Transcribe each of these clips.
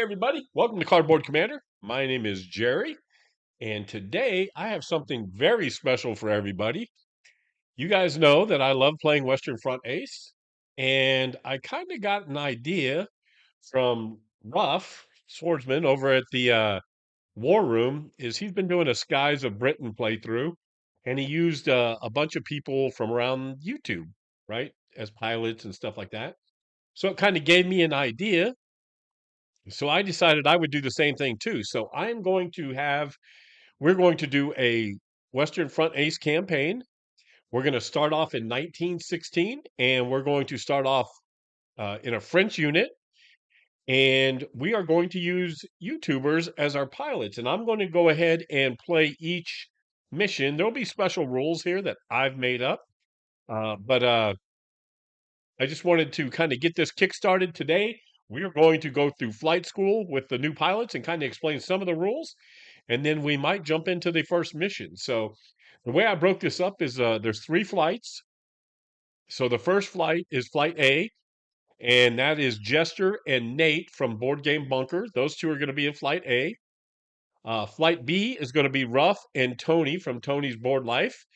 Hey everybody, welcome to Cardboard Commander. My name is Jerry, and today I have something very special for everybody. You guys know that I love playing Western Front Ace, and I kind of got an idea from Ruff Swordsman over at the War Room. He's been doing a Skies of Britain playthrough, and he used a bunch of people from around YouTube, right, as pilots and stuff like that. So it kind of gave me an idea. So I decided I would do the same thing too. So we're going to do a Western Front Ace campaign. We're going to start off in 1916, and we're going to start off in a French unit, and we are going to use YouTubers as our pilots. And I'm going to go ahead and play each mission. There'll be special rules here that I've made up, but I just wanted to kind of get this kick-started today. We are going to go through flight school with the new pilots and kind of explain some of the rules, and then we might jump into the first mission. So the way I broke this up is there's 3 flights. So the first flight is Flight A, and that is Jester and Nate from Board Game Bunker. Those 2 are going to be in Flight A. Flight B is going to be Ruff and Tony from Tony's Board Life.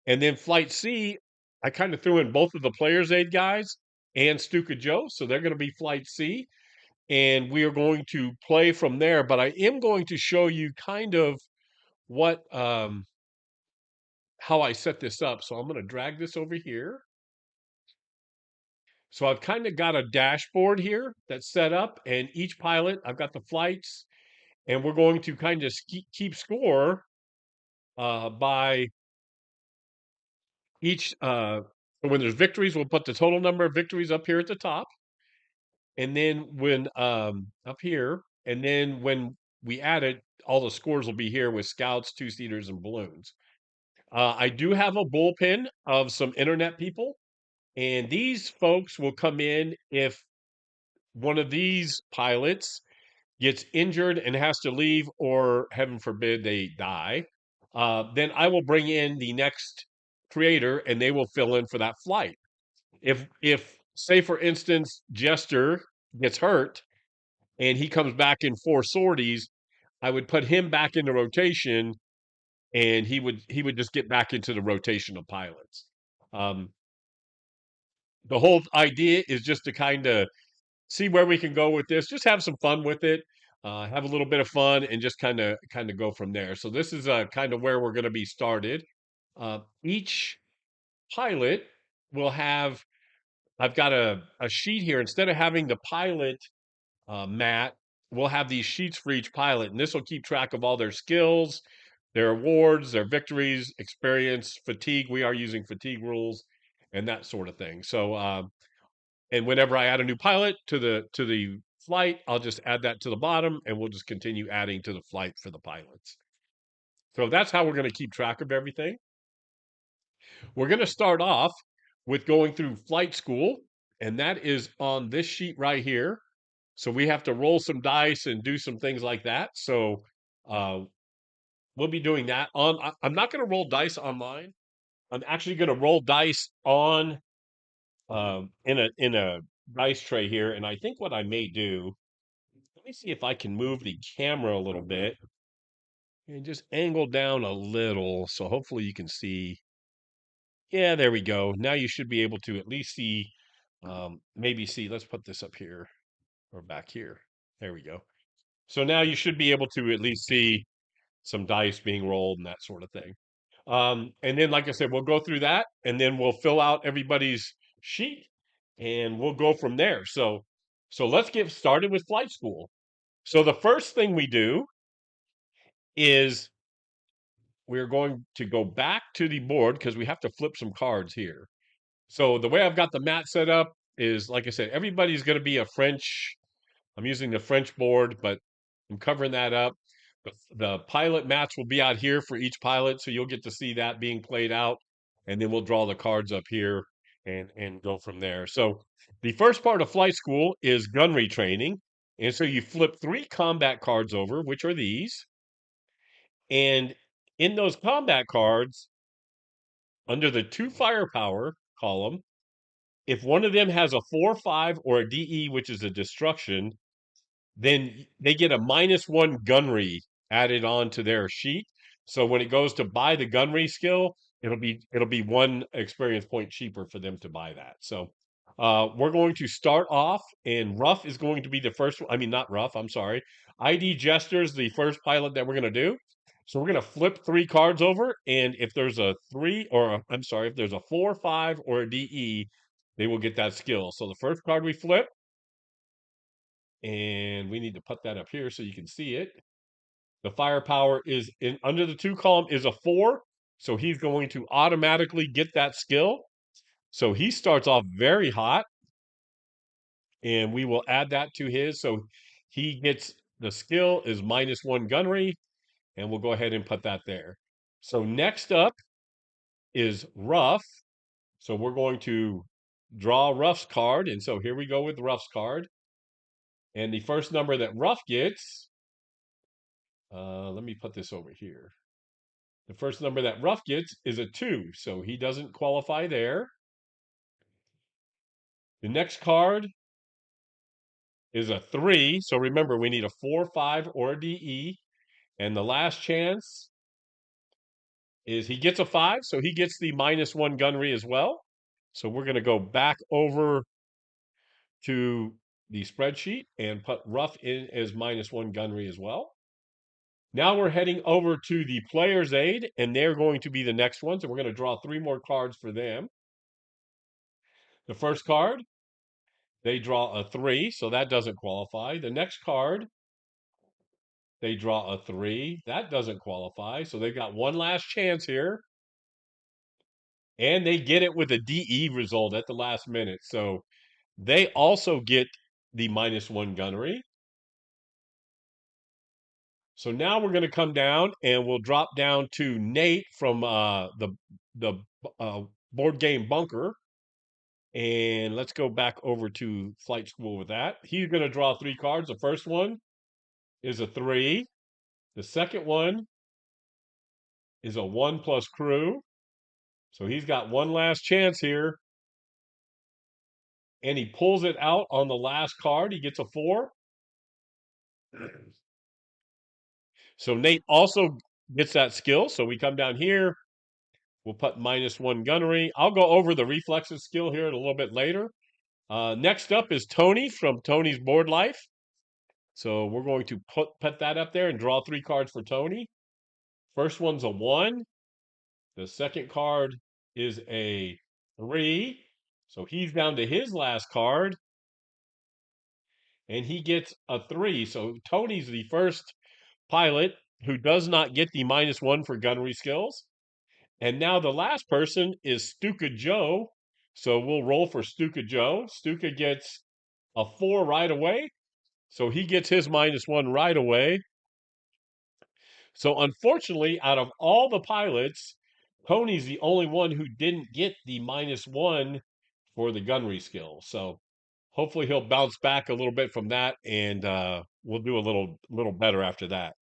And then Flight C, I kind of threw in both of the Player's Aid guys and Stuka Joe, so they're going to be Flight C, and we are going to play from there. But I am going to show you kind of what how I set this up. So I'm going to drag this over here. So I've kind of got a dashboard here that's set up, and each pilot, I've got the flights, and we're going to kind of keep score by each when there's victories, we'll put the total number of victories up here at the top. And then when up here, and then when we add it, all the scores will be here with scouts, 2-seaters, and balloons. I do have a bullpen of some internet people, and these folks will come in if one of these pilots gets injured and has to leave, or heaven forbid they die. Then I will bring in the next creator, and they will fill in for that flight. If say for instance Jester gets hurt and he comes back in 4 sorties, I would put him back into rotation, and he would just get back into the rotation of pilots. Um, the whole idea is just to kind of see where we can go with this. Just have some fun with it, have a little bit of fun, and just kind of go from there. So this is kind of where we're going to be started. Each pilot will have. I've got a sheet here. Instead of having the pilot mat, we'll have these sheets for each pilot, and this will keep track of all their skills, their awards, their victories, experience, fatigue. We are using fatigue rules and that sort of thing. So, and whenever I add a new pilot to the flight, I'll just add that to the bottom, and we'll just continue adding to the flight for the pilots. So that's how we're going to keep track of everything. We're going to start off with going through flight school, and that is on this sheet right here. So we have to roll some dice and do some things like that. So uh, we'll be doing that. I'm not going to roll dice online. I'm actually going to roll dice on in a dice tray here. And I think what I may do, let me see if I can move the camera a little bit and just angle down a little. So hopefully you can see. Yeah, there we go. Now you should be able to at least see, maybe see. Let's put this up here or back here. There we go. So now you should be able to at least see some dice being rolled and that sort of thing. And then, like I said, we'll go through that, and then we'll fill out everybody's sheet, and we'll go from there. So let's get started with flight school. So the first thing we do is we're going to go back to the board because we have to flip some cards here. So the way I've got the mat set up is, like I said, everybody's going to be a French. I'm using the French board, but I'm covering that up. The pilot mats will be out here for each pilot, so you'll get to see that being played out, and then we'll draw the cards up here and go from there. So the first part of flight school is gunnery training, and so you flip 3 combat cards over, which are these, and in those combat cards, under the 2 firepower column, if one of them has a 4, 5, or a DE, which is a destruction, then they get a -1 gunnery added on to their sheet. So when it goes to buy the gunnery skill, it'll be 1 experience point cheaper for them to buy that. So we're going to start off, and Rough is going to be the first. I mean, not Rough. I'm sorry. ID Jester's the first pilot that we're going to do. So we're going to flip 3 cards over, and if there's a 3, or I'm sorry, if there's a 4, 5, or a DE, they will get that skill. So the first card we flip, and we need to put that up here so you can see it. The firepower is in under the 2 column is a 4, so he's going to automatically get that skill. So he starts off very hot, and we will add that to his. So he gets the skill is -1 gunnery, and we'll go ahead and put that there. So next up is Rough. So we're going to draw Rough's card, and so here we go with Rough's card. And the first number that Rough gets, let me put this over here. The first number that Rough gets is a 2, so he doesn't qualify there. The next card is a 3, so remember we need a 4, 5, or a DE. And the last chance is he gets a 5, so he gets the -1 gunnery as well. So we're going to go back over to the spreadsheet and put Rough in as -1 gunnery as well. Now we're heading over to the player's aid, and they're going to be the next ones, and we're going to draw 3 more cards for them. The first card, they draw a 3, so that doesn't qualify. The next card, they draw a 3. That doesn't qualify, so they've got one last chance here. And they get it with a DE result at the last minute, so they also get the -1 gunnery. So now we're going to come down, and we'll drop down to Nate from the board game Bunker. And let's go back over to flight school with that. He's going to draw 3 cards. The first one is a 3. The second one is a 1 plus crew. So he's got one last chance here. And he pulls it out on the last card. He gets a 4. So Nate also gets that skill. So we come down here. We'll put -1 gunnery. I'll go over the reflexes skill here a little bit later. Next up is Tony from Tony's Board Life. So we're going to put that up there and draw 3 cards for Tony. First one's a 1. The second card is a 3. So he's down to his last card. And he gets a 3. So Tony's the first pilot who does not get the -1 for gunnery skills. And now the last person is Stuka Joe. So we'll roll for Stuka Joe. Stuka gets a 4 right away. So he gets his -1 right away. So unfortunately, out of all the pilots, Tony's the only one who didn't get the -1 for the gunnery skill. So hopefully he'll bounce back a little bit from that, and we'll do a little better after that.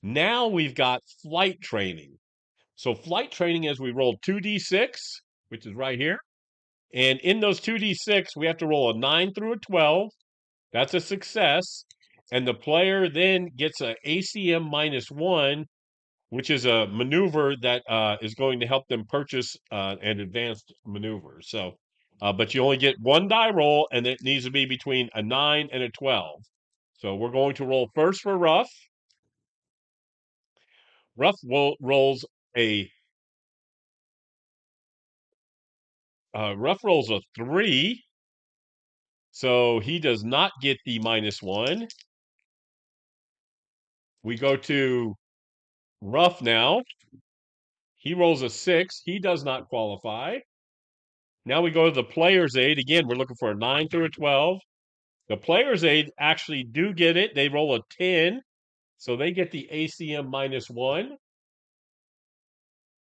Now we've got flight training. So flight training is we roll 2d6, which is right here. And in those 2d6, we have to roll a 9 through a 12. That's a success. And the player then gets a ACM -1, which is a maneuver that is going to help them purchase an advanced maneuver. So, but you only get 1 die roll, and it needs to be between a 9 and a 12. So we're going to roll first for Rough. Rolls a Rough rolls a 3, so he does not get the -1. We go to Rough now. He rolls a 6. He does not qualify. Now we go to the player's aid. Again, we're looking for a 9 through a 12. The player's aid actually do get it. They roll a 10, so they get the ACM -1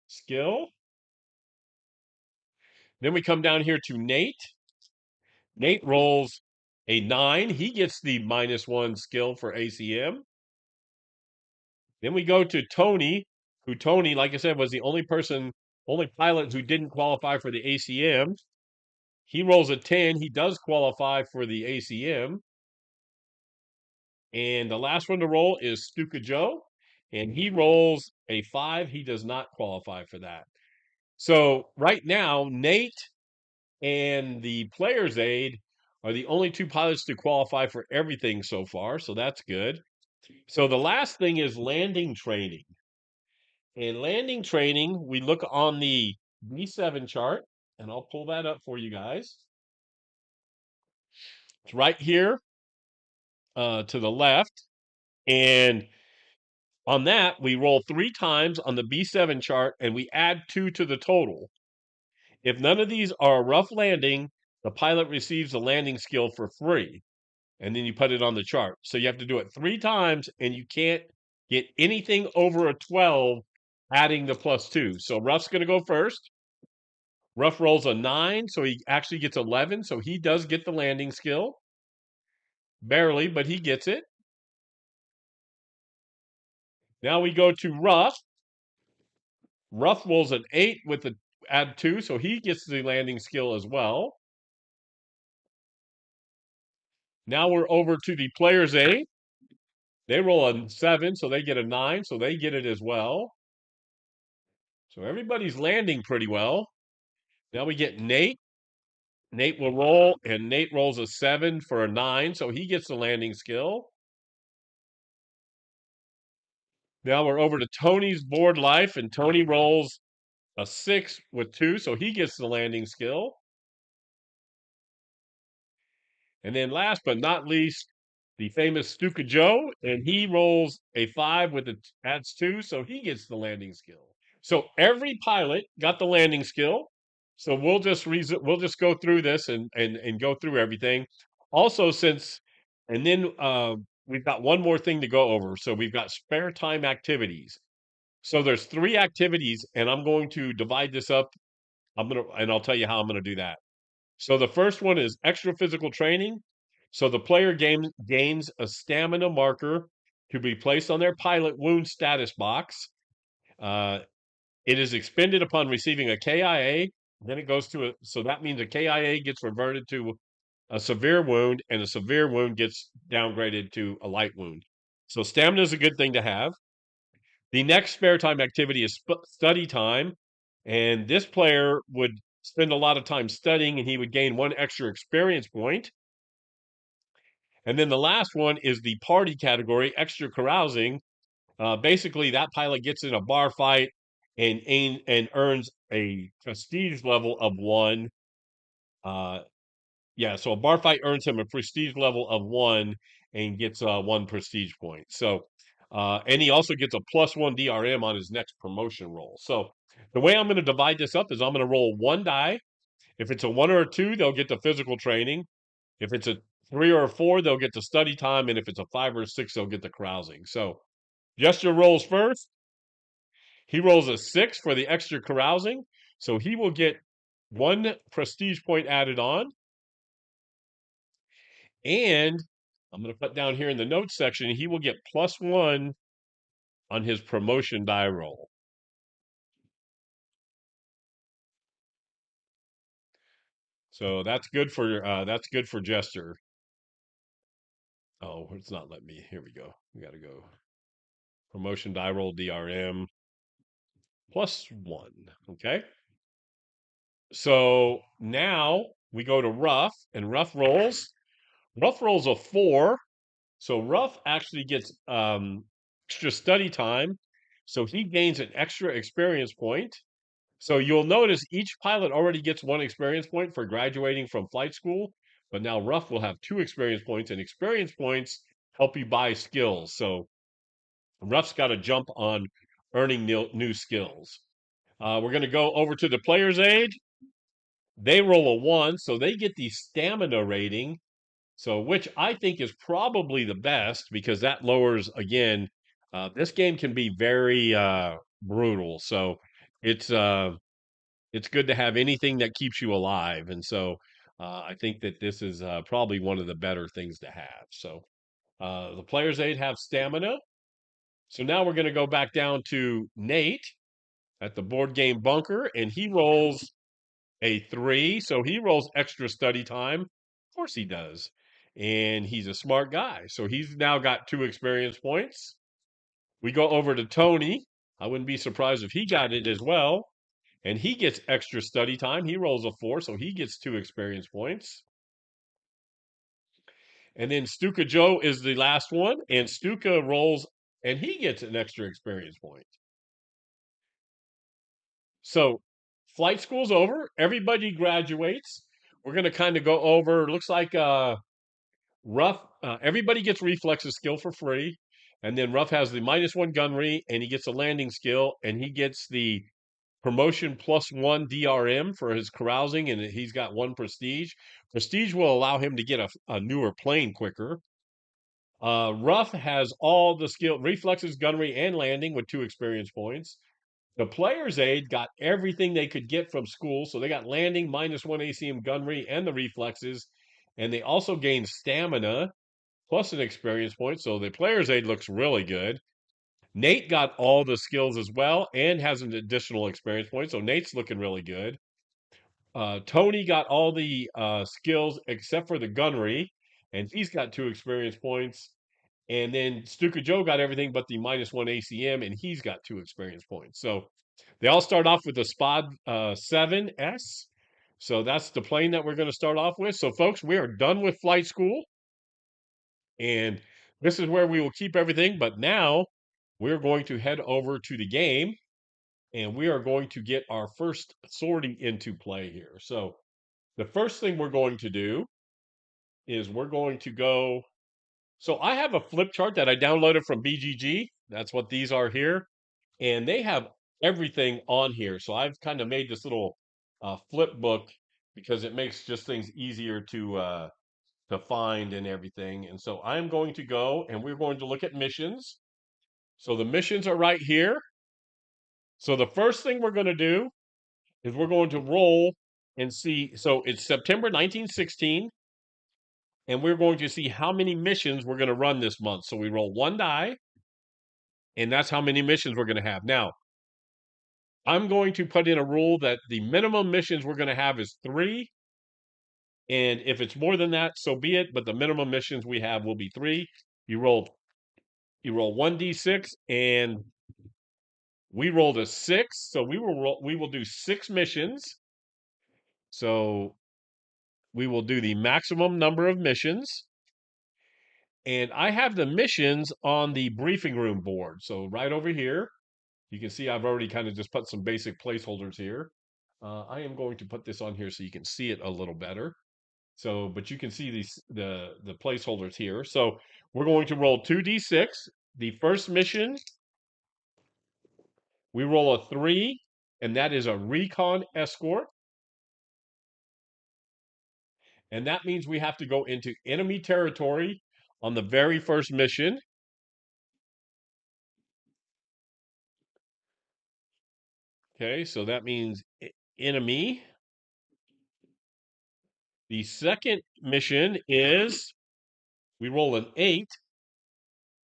skill. Then we come down here to Nate. Nate rolls a 9. He gets the -1 skill for ACM. Then we go to Tony, who Tony, like I said, was the only pilot who didn't qualify for the ACM. He rolls a 10. He does qualify for the ACM. And the last one to roll is Stuka Joe, and he rolls a 5. He does not qualify for that. So right now, Nate and the player's aid are the only two pilots to qualify for everything so far, so that's good. So the last thing is landing training. And landing training, we look on the B7 chart, and I'll pull that up for you guys. It's right here to the left. And on that, we roll 3 times on the B7 chart, and we add 2 to the total. If none of these are a rough landing, the pilot receives a landing skill for free. And then you put it on the chart. So you have to do it 3 times, and you can't get anything over a 12 adding the +2. So Rough's going to go first. Rough rolls a 9, so he actually gets 11. So he does get the landing skill. Barely, but he gets it. Now we go to Rough. Rough rolls an 8 with the add 2, so he gets the landing skill as well. Now we're over to the player's aid. They roll a 7, so they get a 9, so they get it as well. So everybody's landing pretty well. Now we get Nate. Nate will roll, and Nate rolls a 7 for a 9, so he gets the landing skill. Now we're over to Tony's board life, and Tony rolls a 6 with 2, so he gets the landing skill. And then last but not least, the famous Stuka Joe, and he rolls a 5 with it adds 2, so he gets the landing skill. So every pilot got the landing skill. So we'll just go through this and go through everything. Also, and then we've got one more thing to go over. So we've got spare time activities. So there's 3 activities, and I'm going to divide this up. And I'll tell you how I'm going to do that. So the first one is extra physical training. So the player gains a stamina marker to be placed on their pilot wound status box. It is expended upon receiving a KIA. Then it goes to so that means a KIA gets reverted to a severe wound, and a severe wound gets downgraded to a light wound. So stamina is a good thing to have. The next spare time activity is study time, and this player would spend a lot of time studying, and he would gain 1 extra experience point. And then the last one is the party category, extra carousing. Basically, that pilot gets in a bar fight and earns a prestige level of 1. So a bar fight earns him a prestige level of 1 and gets 1 prestige point. So, and he also gets a +1 DRM on his next promotion roll. So the way I'm going to divide this up is I'm going to roll 1 die. If it's a 1 or a 2, they'll get the physical training. If it's a 3 or a 4, they'll get the study time. And if it's a 5 or a 6, they'll get the carousing. So Gesture rolls first. He rolls a 6 for the extra carousing. So he will get 1 prestige point added on. And I'm going to put down here in the notes section, he will get +1 on his promotion die roll. So that's good for Jester. Oh, it's not letting me. Here we go. We got to go. Promotion die roll DRM +1. Okay. So now we go to Rough, and Rough rolls. Rough rolls a 4. So Rough actually gets extra study time. So he gains an extra experience point. So you'll notice each pilot already gets 1 experience point for graduating from flight school, but now Rough will have 2 experience points, and experience points help you buy skills. So Rough's got to jump on earning new skills. We're going to go over to the player's aid. They roll a 1, so they get the stamina rating. So, which I think is probably the best because that lowers again. This game can be very brutal, so it's good to have anything that keeps you alive, and so I think that this is probably one of the better things to have. So the players' aid have stamina. So now we're going to go back down to Nate at the board game bunker, and he rolls a 3, so he rolls extra study time. Of course he does. and he's a smart guy. So he's now got 2 experience points. We go over to Tony. I wouldn't be surprised if he got it as well. And he gets extra study time. He rolls a 4, so he gets 2 experience points. And then Stuka Joe is the last one, and Stuka rolls, and he gets an extra experience point. So flight school's over. Everybody graduates. We're going to kind of go over, looks like Ruff, everybody gets reflexes skill for free. And then Ruff has the -1 gunnery, and he gets a landing skill, and he gets the promotion +1 DRM for his carousing, and he's got 1 prestige. Prestige will allow him to get a newer plane quicker. Ruff has all the skill, reflexes, gunnery, and landing with 2 experience points. The player's aid got everything they could get from school, so they got landing, -1 ACM gunnery, and the reflexes, and they also gained stamina plus an experience point, so the player's aid looks really good. Nate got all the skills as well and has an additional experience point, so Nate's looking really good. Tony got all the skills except for the gunnery, and he's got 2 experience points. And then Stuka Joe got everything but the -1 ACM, and he's got 2 experience points. So they all start off with the SPOD 7S. So that's the plane that we're going to start off with. So, folks, we are done with flight school. And this is where we will keep everything. But now we're going to head over to the game, and we are going to get our first sorting into play here. So the first thing we're going to do is we're going to go. So I have a flip chart that I downloaded from BGG. That's what these are here. And they have everything on here. So I've kind of made this little flip book because it makes just things easier to find and everything. And so I'm going to go and we're going to look at missions. So the missions are right here. So the first thing we're going to do is we're going to roll and see. So it's September 1916. And we're going to see how many missions we're going to run this month. So we roll 1 die, and that's how many missions we're going to have. Now, I'm going to put in a rule that the minimum missions we're going to have is 3. And if it's more than that, so be it. But the minimum missions we have will be 3. You roll 1d6, and we rolled a 6. So we will do 6 missions. So we will do the maximum number of missions. And I have the missions on the briefing room board. So right over here, you can see I've already kind of just put some basic placeholders here. I am going to put this on here so you can see it a little better. So, but you can see the placeholders here. So we're going to roll 2d6. The first mission, we roll a 3, and that is a recon escort. And that means we have to go into enemy territory on the very first mission. Okay, so that means enemy. The second mission is we roll an 8.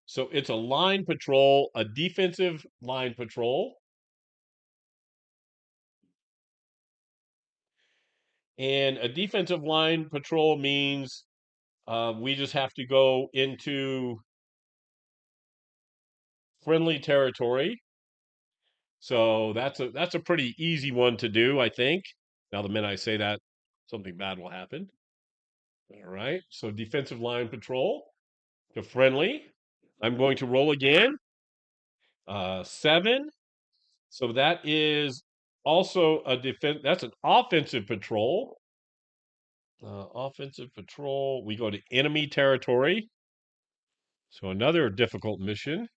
So it's a line patrol, a defensive line patrol. And a defensive line patrol means we just have to go into friendly territory. So that's a pretty easy one to do, I think. Now, the minute I say that, something bad will happen. All right. So defensive line patrol to friendly. I'm going to roll again. 7. So that is also a defense. That's an offensive patrol. Offensive patrol. We go to enemy territory. So another difficult mission.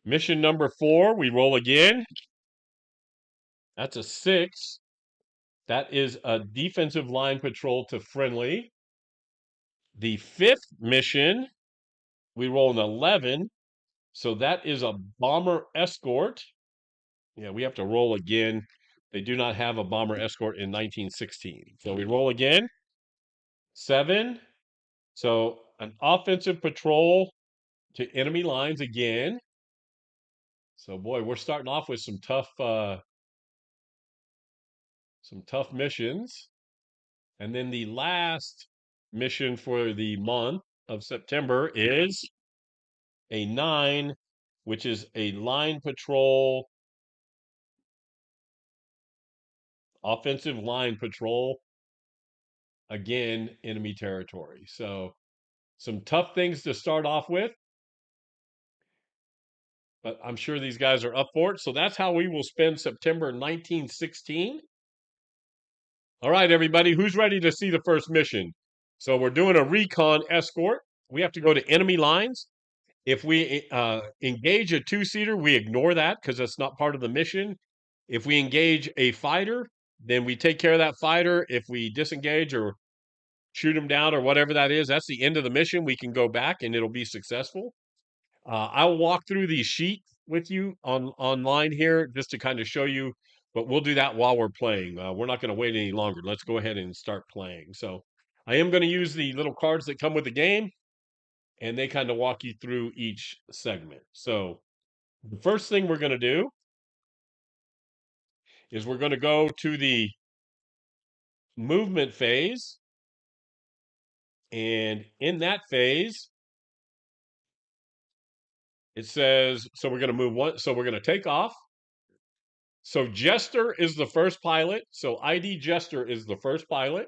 Mission number 4. We roll again. That's a 6. That is a defensive line patrol to friendly. The 5th mission, we roll an 11. So that is a bomber escort. Yeah, we have to roll again. They do not have a bomber escort in 1916. So we roll again. 7. So an offensive patrol to enemy lines again. So boy, we're starting off with some tough missions. And then the last mission for the month of September is a 9, which is a line patrol, offensive line patrol, again, enemy territory. So some tough things to start off with, but I'm sure these guys are up for it. So that's how we will spend September 1916. All right, everybody, who's ready to see the first mission? So we're doing a recon escort. We have to go to enemy lines. If we engage a two-seater, we ignore that because that's not part of the mission. If we engage a fighter, then we take care of that fighter. If we disengage or shoot them down or whatever that is, that's the end of the mission. We can go back and it'll be successful. I'll walk through the sheet with you online here just to kind of show you, but we'll do that while we're playing. We're not going to wait any longer. Let's go ahead and start playing. So I am going to use the little cards that come with the game, and they kind of walk you through each segment. So the first thing we're going to do is we're going to go to the movement phase. And in that phase, it says, so we're going to move one. So we're going to take off. So Jester is the first pilot. So ID Jester is the first pilot.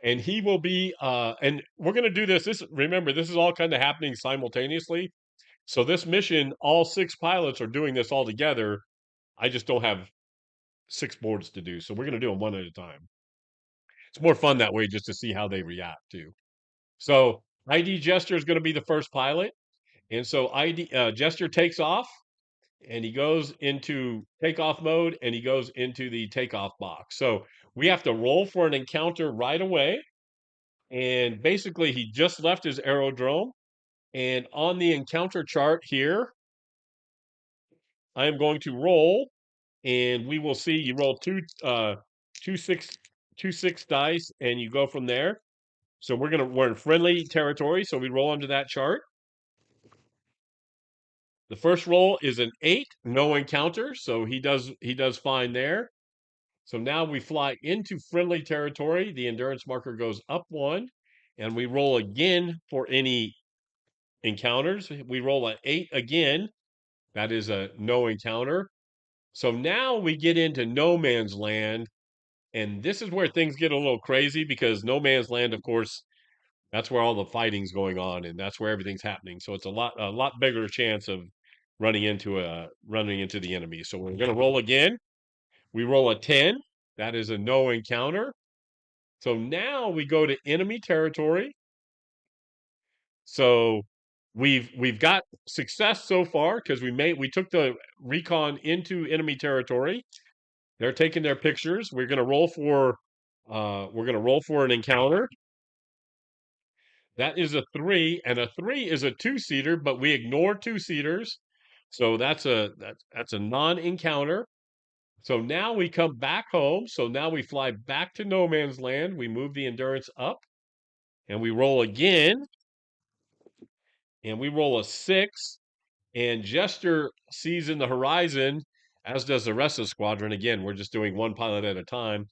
And he will be, and we're going to do this. Remember, this is all kind of happening simultaneously. So this mission, all 6 pilots are doing this all together. I just don't have 6 boards to do. So we're going to do them one at a time. It's more fun that way just to see how they react too. So ID Jester is going to be the first pilot. And so Jester takes off and he goes into takeoff mode and he goes into the takeoff box. So we have to roll for an encounter right away. And basically he just left his aerodrome. And on the encounter chart here, I am going to roll, and we will see you roll two six dice, and you go from there. So we're in friendly territory, so we roll under that chart. The first roll is an 8, no encounter, so he does fine there. So now we fly into friendly territory. The endurance marker goes up 1, and we roll again for any encounters. We roll an 8 again. That is a no encounter. So now we get into no man's land, and this is where things get a little crazy because no man's land, of course, that's where all the fighting's going on, and that's where everything's happening. So it's a lot bigger chance of running into the enemy. So we're going to roll again. We roll a 10. That is a no encounter. So now we go to enemy territory. So we've got success so far because we took the recon into enemy territory. They're taking their pictures. We're going to roll for an encounter. That is a 3, and a 3 is a 2-seater, but we ignore 2-seaters. So that's a non-encounter. So now we come back home. So now we fly back to no man's land. We move the endurance up, and we roll again, and we roll a 6. And Jester sees in the horizon, as does the rest of the squadron. Again, we're just doing one pilot at a time.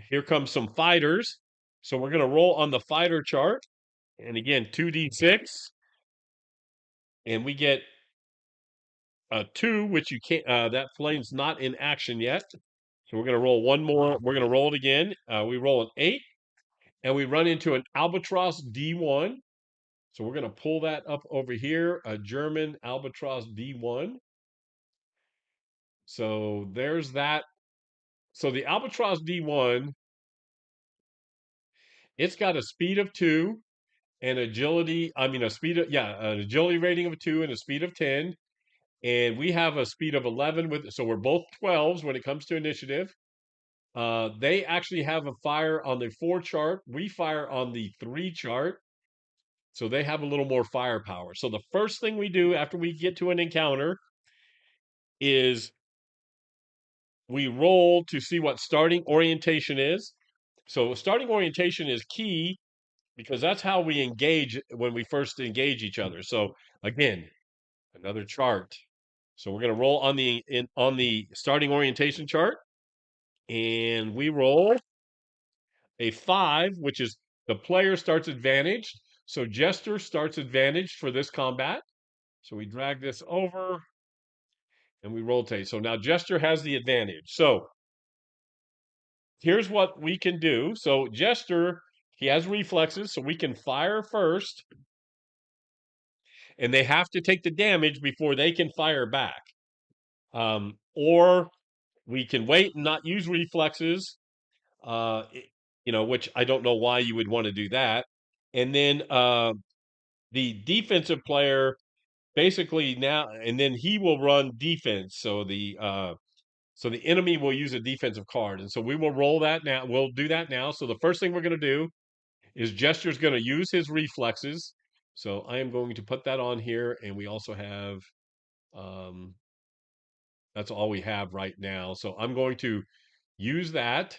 Here comes some fighters. So we're going to roll on the fighter chart. And again, 2d6. And we get a 2, which you can't, that flame's not in action yet. So we're going to roll one more. We're going to roll it again. We roll an 8. And we run into an Albatross D1. So we're going to pull that up over here, a German Albatross D1. So there's that. So the Albatross D1, it's got a speed of 2 and agility. I mean, an agility rating of 2 and a speed of 10. And we have a speed of 11 so we're both 12s when it comes to initiative. They actually have a fire on the 4 chart. We fire on the 3 chart. So they have a little more firepower. So the first thing we do after we get to an encounter is we roll to see what starting orientation is. So starting orientation is key because that's how we engage when we first engage each other. So again, another chart. So we're going to roll on the starting orientation chart, and we roll a 5, which is the player starts advantaged. So Jester starts advantaged for this combat. So we drag this over and we rotate. So now Jester has the advantage. So here's what we can do. So Jester, he has reflexes, so we can fire first, and they have to take the damage before they can fire back. Or we can wait and not use reflexes, uh, which I don't know why you would want to do that. And then the defensive player basically now, and then he will run defense. So the enemy will use a defensive card, and so we will roll that now. We'll do that now. So the first thing we're going to do is Jester's going to use his reflexes. So I am going to put that on here, and we also have that's all we have right now. So I'm going to use that,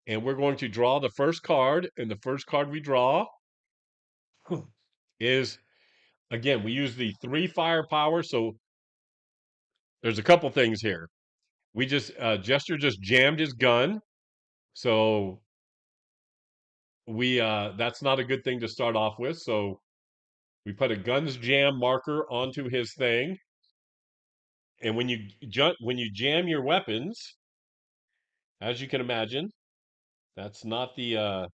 and we're going to draw the first card, and the first card we draw is, again, we use the 3 firepower. So there's a couple things here. We just Jester just jammed his gun, so we that's not a good thing to start off with. So we put a guns jam marker onto his thing, and when you jam your weapons, as you can imagine, that's not the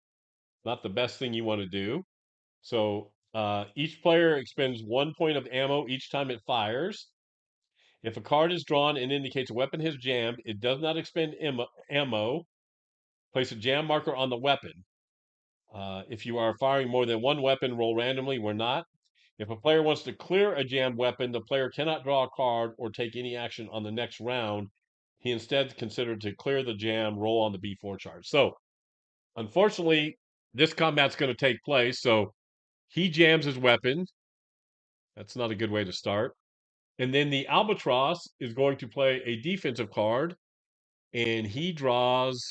best thing you want to do. So each player expends 1 point of ammo each time it fires. If a card is drawn and indicates a weapon has jammed, it does not expend ammo. Place a jam marker on the weapon. If you are firing more than one weapon, roll randomly. We're not. If a player wants to clear a jammed weapon, the player cannot draw a card or take any action on the next round. He instead considered to clear the jam, roll on the B4 chart. So, unfortunately, this combat's going to take place. So, he jams his weapon. That's not a good way to start. And then the Albatross is going to play a defensive card, and he draws,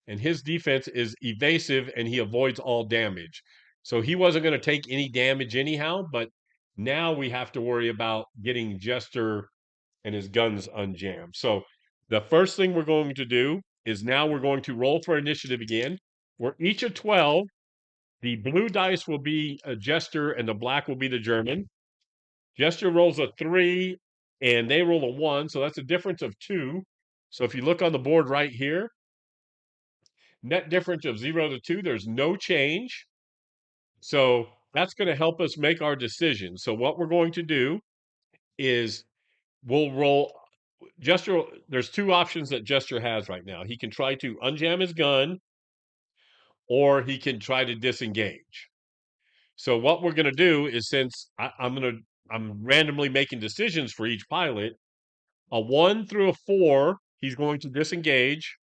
and his defense is evasive, and he avoids all damage. So he wasn't going to take any damage anyhow, but now we have to worry about getting Jester and his guns unjammed. So the first thing we're going to do is now we're going to roll for initiative again. We're each of 12. The blue dice will be a Jester, and the black will be the German. Jester rolls a 3, and they roll a 1, so that's a difference of 2. So if you look on the board right here, net difference of 0 to 2, there's no change. So that's going to help us make our decision. So what we're going to do is we'll roll Jester. There's 2 options that Jester has right now. He can try to unjam his gun, or he can try to disengage. So what we're going to do is, since I'm randomly making decisions for each pilot, a 1 through a 4, he's going to disengage.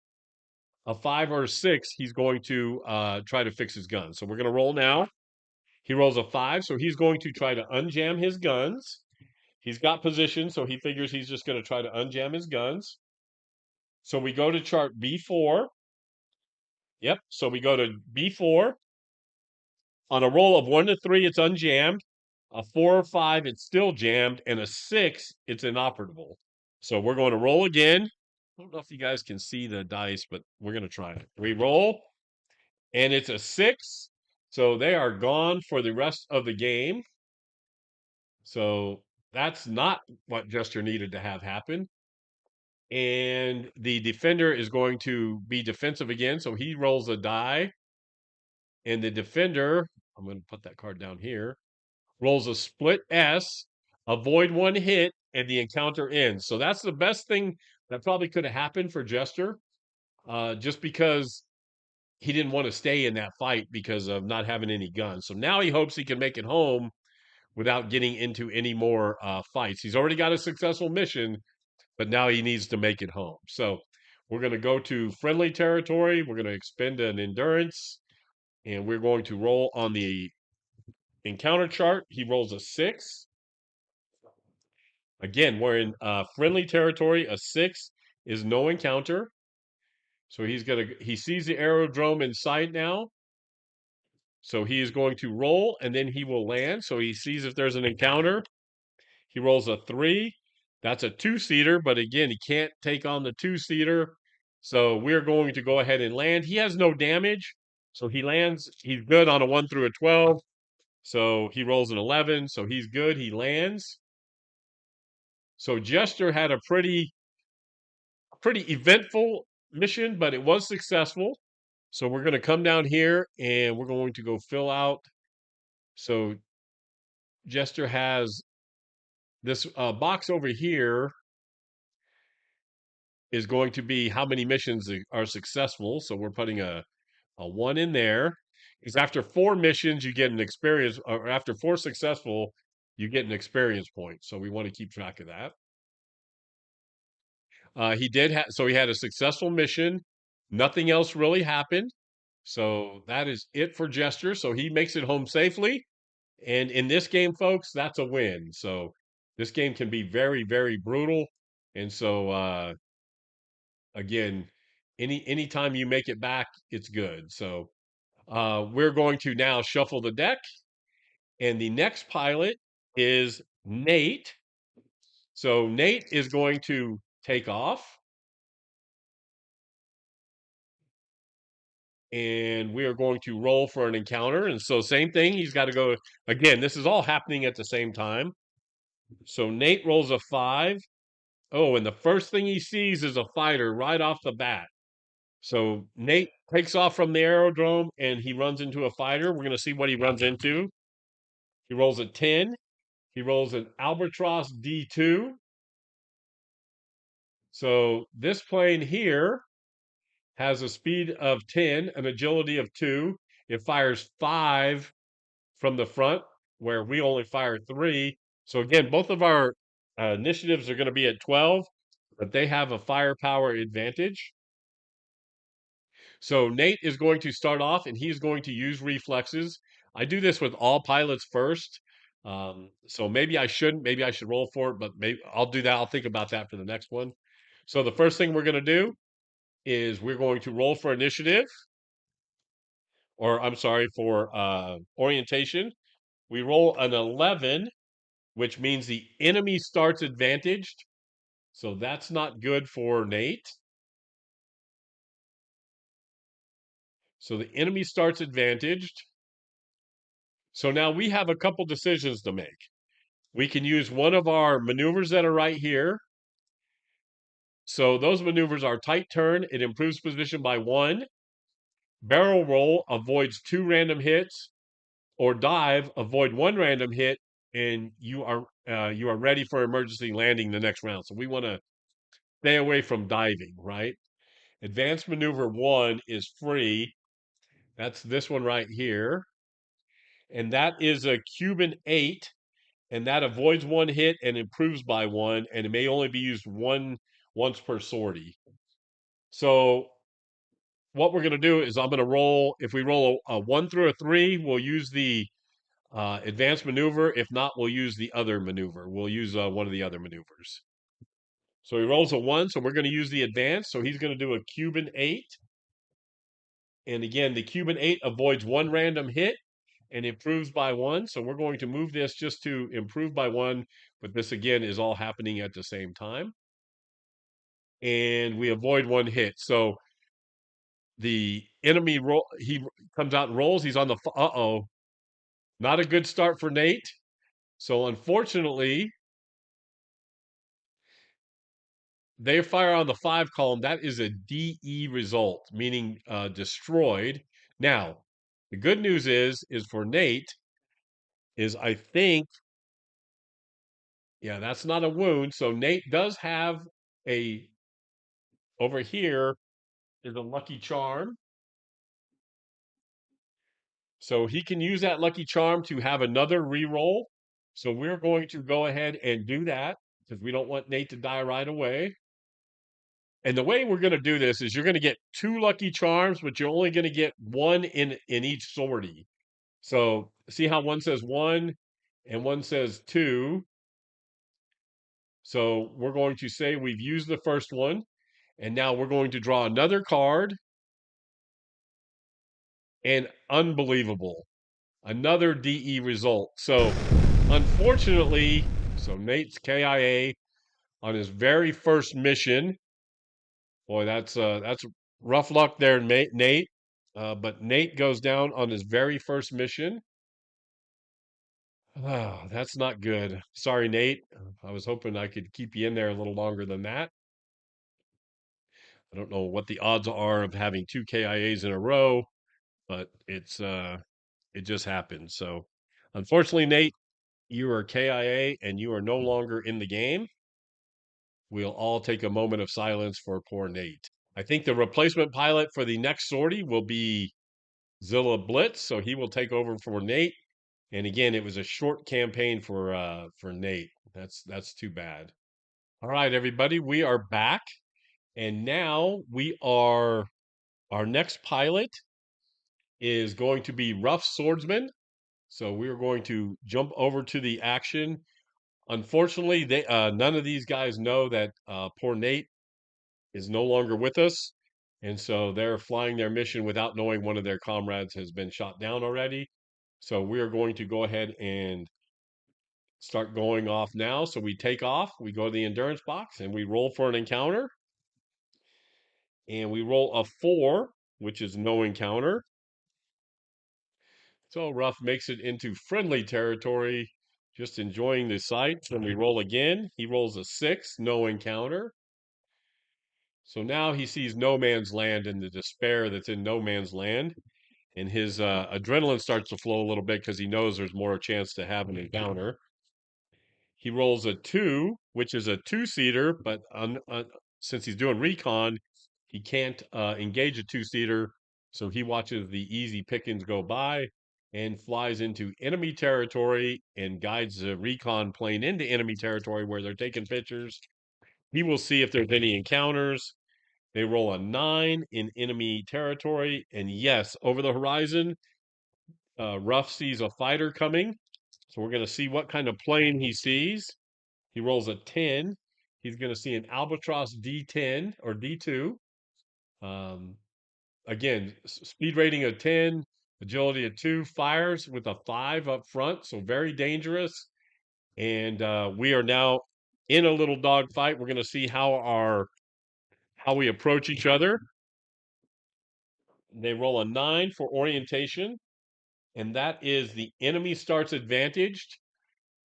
A 5 or a 6, he's going to try to fix his gun. So we're going to roll now. He rolls a 5, so he's going to try to unjam his guns. He's got position, so he figures he's just going to try to unjam his guns. So we go to chart B4. Yep, so we go to B4. On a roll of 1 to 3, it's unjammed. A 4 or 5, it's still jammed. And a 6, it's inoperable. So we're going to roll again. I don't know if you guys can see the dice, but we're going to try it. We roll, and it's a 6. So they are gone for the rest of the game. So that's not what Jester needed to have happen. And the defender is going to be defensive again. So he rolls a die. And the defender, I'm going to put that card down here, rolls a split S, avoid 1 hit, and the encounter ends. So that's the best thing that probably could have happened for Jester, just because he didn't want to stay in that fight because of not having any guns. So now he hopes he can make it home without getting into any more fights. He's already got a successful mission, but now he needs to make it home. So we're going to go to friendly territory. We're going to expend an endurance, and we're going to roll on the encounter chart. He rolls a 6. Again, we're in friendly territory. A 6 is no encounter. So he sees the aerodrome in sight now. So he is going to roll, and then he will land. So he sees if there's an encounter. He rolls a 3. That's a 2-seater, but again, he can't take on the 2-seater. So we're going to go ahead and land. He has no damage, so he lands. He's good on a 1 through a 12. So he rolls an 11, so he's good. He lands. So Jester had a pretty eventful mission, but it was successful. So we're going to come down here and we're going to go fill out. So Jester has this box over here is going to be how many missions are successful. So we're putting a 1 in there. Because after 4 missions, you get an experience, or after 4 successful, you get an experience point. So we want to keep track of that. So he had a successful mission. Nothing else really happened. So that is it for Jester. So he makes it home safely. And in this game, folks, that's a win. So this game can be very, very brutal. And so again, anytime you make it back, it's good. So we're going to now shuffle the deck. And the next pilot is Nate. So Nate is going to take off. And we are going to roll for an encounter. And so same thing, he's got to go. Again, this is all happening at the same time. So Nate rolls a 5. Oh, and the first thing he sees is a fighter right off the bat. So Nate takes off from the aerodrome and he runs into a fighter. We're going to see what he runs into. He rolls a 10. He rolls an Albatross D2. So this plane here has a speed of 10, an agility of 2. It fires 5 from the front, where we only fire 3. So again, both of our initiatives are going to be at 12, but they have a firepower advantage. So Nate is going to start off, and he's going to use reflexes. I do this with all pilots first. So maybe I shouldn't. Maybe I should roll for it, but maybe I'll do that. I'll think about that for the next one. So the first thing we're going to do is we're going to roll for initiative, or I'm sorry, for orientation. We roll an 11, which means the enemy starts advantaged. So that's not good for Nate. So the enemy starts advantaged. So now we have a couple decisions to make. We can use one of our maneuvers that are right here. So those maneuvers are tight turn, it improves position by 1. Barrel roll avoids 2 random hits, or dive, avoid 1 random hit, and you are ready for emergency landing the next round. So we want to stay away from diving, right? Advanced maneuver 1 is free. That's this one right here. And that is a Cuban 8, and that avoids 1 hit and improves by 1, and it may only be used once per sortie. So what we're going to do is I'm going to roll. If we roll a 1 through a 3, we'll use the advanced maneuver. If not, we'll use the other maneuver. We'll use one of the other maneuvers. So he rolls a 1, so we're going to use the advanced. So he's going to do a Cuban 8. And again, the Cuban 8 avoids 1 random hit and improves by 1. So we're going to move this just to improve by 1. But this, again, is all happening at the same time. And we avoid 1 hit. So the enemy he comes out and rolls. He's on the, not a good start for Nate. So unfortunately, they fire on the 5 column. That is a DE result, meaning destroyed. Now, the good news is for Nate, is I think, yeah, that's not a wound. So Nate does have over here is a lucky charm. So he can use that lucky charm to have another reroll. So we're going to go ahead and do that because we don't want Nate to die right away. And the way we're going to do this is you're going to get 2 lucky charms, but you're only going to get 1 in each sortie. So see how one says 1 and one says 2. So we're going to say we've used the first one, and now we're going to draw another card. And unbelievable, another DE result. So unfortunately, so Nate's KIA on his very first mission. Boy, that's rough luck there, Nate. But Nate goes down on his very first mission. Ah, that's not good. Sorry, Nate. I was hoping I could keep you in there a little longer than that. I don't know what the odds are of having two KIAs in a row, but it just happened. So, unfortunately, Nate, you are KIA and you are no longer in the game. We'll all take a moment of silence for poor Nate. I think the replacement pilot for the next sortie will be Zilla Blitz, so he will take over for Nate. And again, it was a short campaign for Nate. That's too bad. All right, everybody, we are back, and now we are our next pilot is going to be Rough Swordsman. So we are going to jump over to the action. Unfortunately, they none of these guys know that poor Nate is no longer with us. And so they're flying their mission without knowing one of their comrades has been shot down already. So we are going to go ahead and start going off now. So we take off, we go to the endurance box, and we roll for an encounter. And we roll a 4, which is no encounter. So Ruff makes it into friendly territory, just enjoying the sights. Then we roll again. He rolls a 6, no encounter. So now he sees no man's land and the despair that's in no man's land. And his adrenaline starts to flow a little bit because he knows there's more chance to have an encounter. He rolls a 2, which is a 2-seater, but since he's doing recon, he can't engage a 2-seater. So he watches the easy pickings go by and flies into enemy territory and guides the recon plane into enemy territory where they're taking pictures. He will see if there's any encounters. They roll a 9 in enemy territory. And yes, over the horizon, Ruff sees a fighter coming. So we're going to see what kind of plane he sees. He rolls a 10. He's going to see an Albatross D10 or D2. Um, again, speed rating of 10, agility of 2, fires with a 5 up front. So very dangerous. And we are now in a little dogfight. We're going to see how we approach each other. They roll a 9 for orientation, and that is the enemy starts advantaged.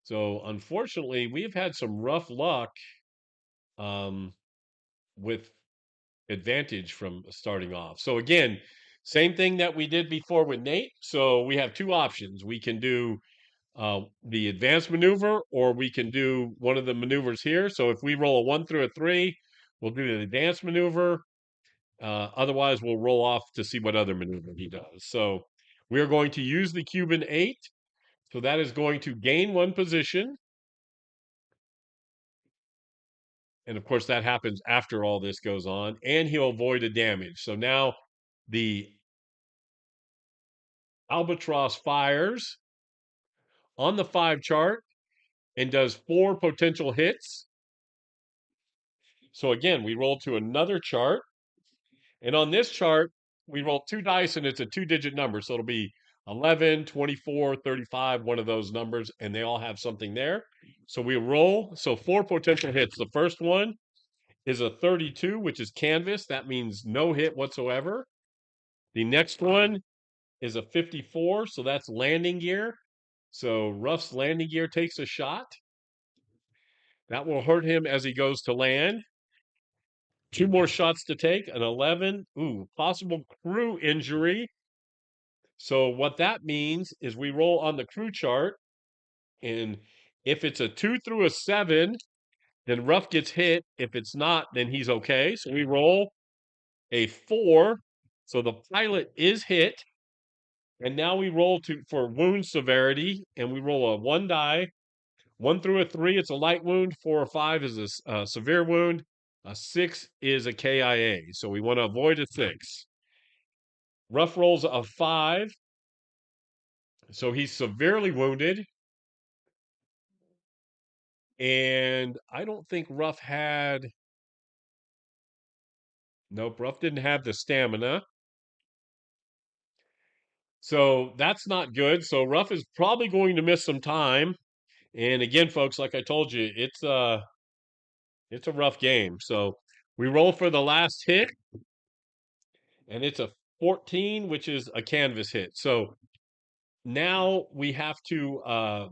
So unfortunately, we've had some rough luck with advantage from starting off. So again, same thing that we did before with Nate. So we have two options. We can do the advanced maneuver, or we can do one of the maneuvers here. So if we roll a 1 through a 3, we'll do the advanced maneuver. Otherwise, we'll roll off to see what other maneuver he does. So we are going to use the Cuban 8. So that is going to gain 1 position. And of course, that happens after all this goes on. And he'll avoid a damage. So now the Albatross fires on the 5 chart and does 4 potential hits. So again, we roll to another chart. And on this chart, we roll 2 dice and it's a 2-digit number. So it'll be 11, 24, 35, one of those numbers, and they all have something there. So we roll, so 4 potential hits. The first one is a 32, which is canvas. That means no hit whatsoever. The next one is a 54, so that's landing gear. So Ruff's landing gear takes a shot. That will hurt him as he goes to land. 2 more shots to take, an 11. Ooh, possible crew injury. So what that means is we roll on the crew chart, and if it's a 2 through a 7, then Ruff gets hit. If it's not, then he's okay. So we roll a 4. So the pilot is hit. And now we roll for wound severity, and we roll a 1 die. 1 through a 3, it's a light wound. 4 or 5 is a severe wound. A 6 is a KIA. So we want to avoid a 6. Ruff rolls a 5. So he's severely wounded. And I don't think Ruff had. Nope, Ruff didn't have the stamina. So that's not good. So Ruff is probably going to miss some time. And again, folks, like I told you, it's a rough game. So We roll for the last hit, and it's a 14, which is a canvas hit. So now we have to,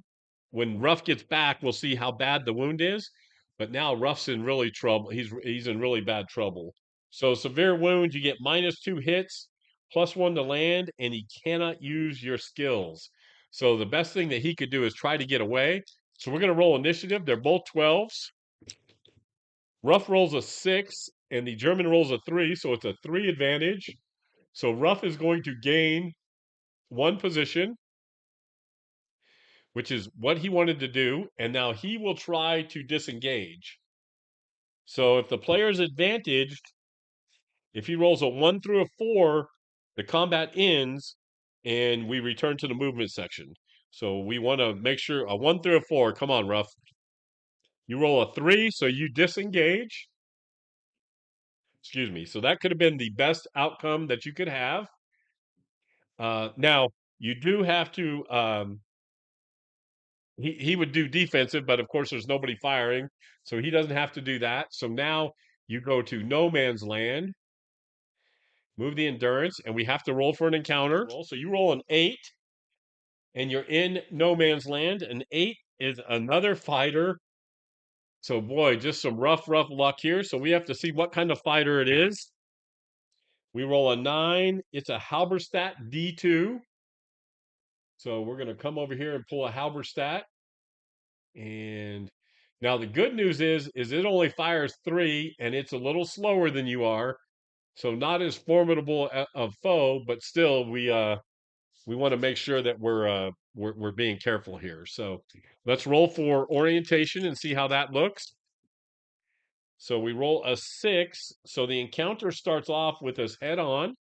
when Ruff gets back, we'll see how bad the wound is. But now Ruff's in really trouble. He's in really bad trouble. So severe wound, you get -2 hits, +1 to land, and he cannot use your skills. So the best thing that he could do is try to get away. So we're going to roll initiative. They're both 12s. Ruff rolls a 6, and the German rolls a 3, so it's a 3 advantage. So Ruff is going to gain 1 position, which is what he wanted to do, and now he will try to disengage. So if the player is advantaged, if he rolls a 1 through a 4, the combat ends, and we return to the movement section. So we want to make sure a 1 through a 4. Come on, Ruff. You roll a 3, so you disengage. Excuse me. So that could have been the best outcome that you could have. Now, you do have to he would do defensive, but of course there's nobody firing, so he doesn't have to do that. So now you go to no man's land, move the endurance, and we have to roll for an encounter. So you roll an 8, and you're in no man's land. An 8 is another fighter. So boy, just some rough luck here. So we have to see what kind of fighter it is. We roll a 9. It's a Halberstadt D2. So we're going to come over here and pull a Halberstadt. And now the good news is it only fires 3, and it's a little slower than you are, so not as formidable a foe, but still we want to make sure that we're being careful here. So let's roll for orientation and see how that looks. So we roll a 6, so the encounter starts off with us head on.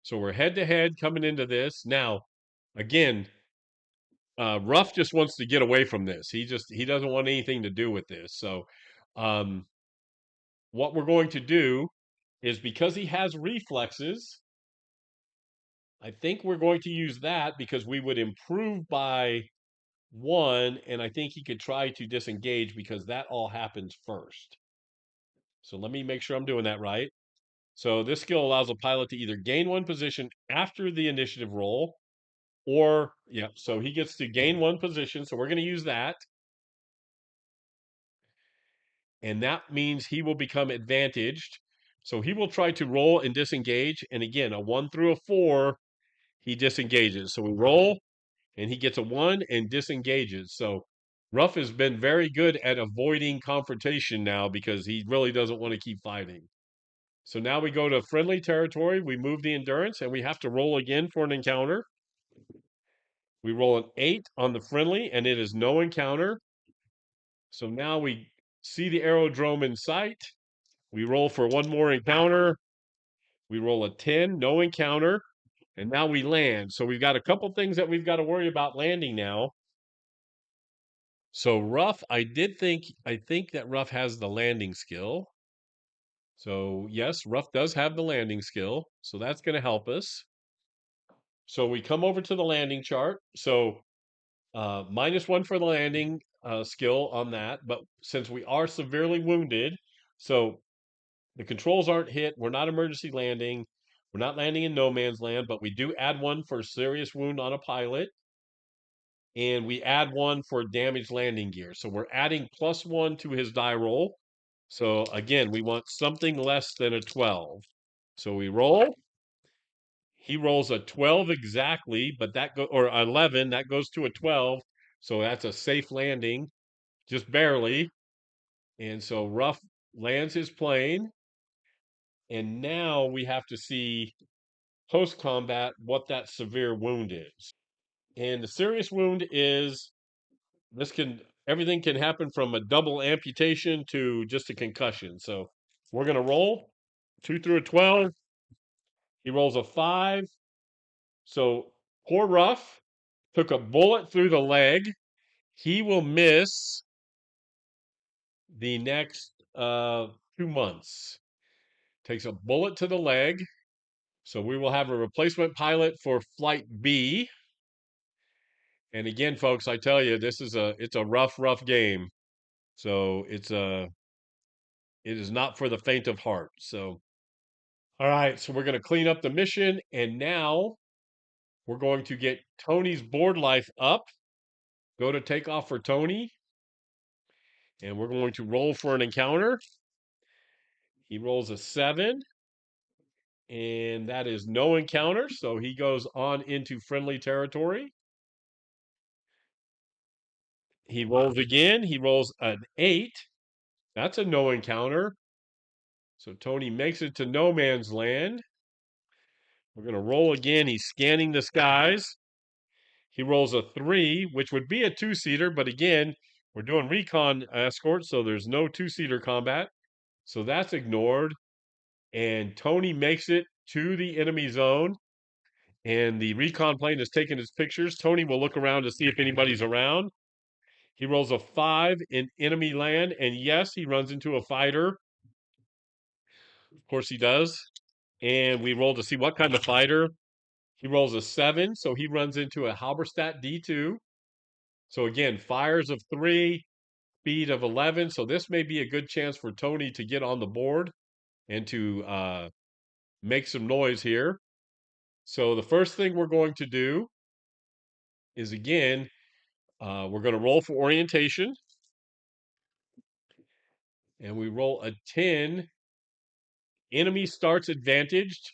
So we're head to head coming into this. Now, again, Ruff just wants to get away from this. He doesn't want anything to do with this. So, um, what we're going to do is, because he has reflexes, I think we're going to use that because we would improve by 1, and I think he could try to disengage because that all happens first. So let me make sure I'm doing that right. So this skill allows a pilot to either gain 1 position after the initiative roll, or yeah, so he gets to gain 1 position. So we're going to use that. And that means he will become advantaged. So he will try to roll and disengage. And again, a 1 through a 4, he disengages. So we roll, and he gets a 1 and disengages. So Ruff has been very good at avoiding confrontation now because he really doesn't want to keep fighting. So now we go to friendly territory. We move the endurance, and we have to roll again for an encounter. We roll an 8 on the friendly, and it is no encounter. So now we see the aerodrome in sight. We roll for 1 more encounter. We roll a 10, no encounter, and now we land. So we've got a couple things that we've got to worry about landing now. So Ruff, I think that Ruff has the landing skill. So yes, Ruff does have the landing skill. So that's going to help us. So we come over to the landing chart. So -1 for the landing skill on that. But since we are severely wounded, so the controls aren't hit. We're not emergency landing. We're not landing in no man's land, but we do add 1 for serious wound on a pilot. And we add 1 for damaged landing gear. So we're adding +1 to his die roll. So again, we want something less than a 12. So we roll. He rolls a 12 exactly, but or 11, that goes to a 12. So that's a safe landing, just barely. And so Ruff lands his plane. And now we have to see post combat what that severe wound is. And the serious wound is everything can happen from a double amputation to just a concussion. So we're going to roll 2 through a 12. He rolls a 5. So poor Ruff took a bullet through the leg. He will miss the next 2 months. Takes a bullet to the leg. So we will have a replacement pilot for Flight B. And again, folks, I tell you, it's a rough game. So it is not for the faint of heart. So all right, so we're going to clean up the mission, and now we're going to get Tony's board life up. Go to take off for Tony, and we're going to roll for an encounter. He rolls a 7, and that is no encounter, so he goes on into friendly territory. He rolls again. He rolls an 8. That's a no encounter. So Tony makes it to no man's land. We're going to roll again. He's scanning the skies. He rolls a 3, which would be a 2-seater, but again, we're doing recon escort, so there's no 2-seater combat. So that's ignored. And Tony makes it to the enemy zone, and the recon plane is taking his pictures. Tony will look around to see if anybody's around. He rolls a 5 in enemy land, and yes, he runs into a fighter. Of course he does. And we roll to see what kind of fighter. He rolls a 7, so he runs into a Halberstadt D2. So again, fires of 3, speed of 11. So this may be a good chance for Tony to get on the board and to make some noise here. So the first thing we're going to do is, again, we're going to roll for orientation. And we roll a 10. Enemy starts advantaged.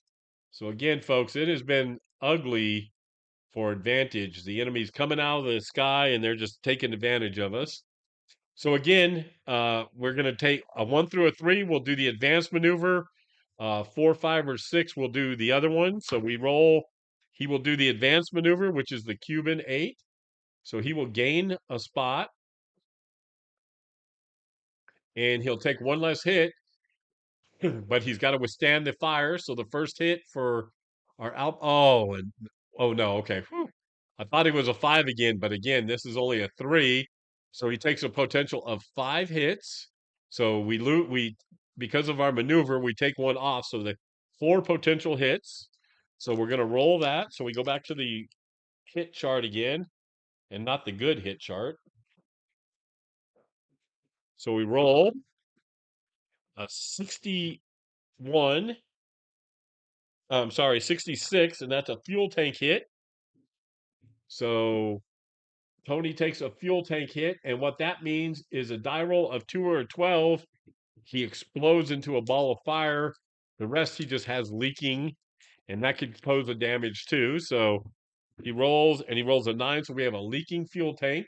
So again, folks, it has been ugly for advantage. The enemy's coming out of the sky, and they're just taking advantage of us. So again, we're going to take a 1 through a 3. We'll do the advanced maneuver. 4, 5, or 6, we'll do the other one. So we roll. He will do the advanced maneuver, which is the Cuban 8. So he will gain a spot, and he'll take one less hit, but he's got to withstand the fire. So the first hit for our out. Oh no, okay. Whew. I thought he was a 5 again, but again, this is only a 3. So he takes a potential of 5 hits. So we because of our maneuver, we take one off. So the 4 potential hits. So we're gonna roll that. So we go back to the hit chart again, and not the good hit chart. So we roll a 61. I'm sorry, 66, and that's a fuel tank hit. So Tony takes a fuel tank hit, and what that means is a die roll of 2 or a 12. He explodes into a ball of fire. The rest he just has leaking, and that could pose a damage too. So he rolls, and he rolls a 9, so we have a leaking fuel tank.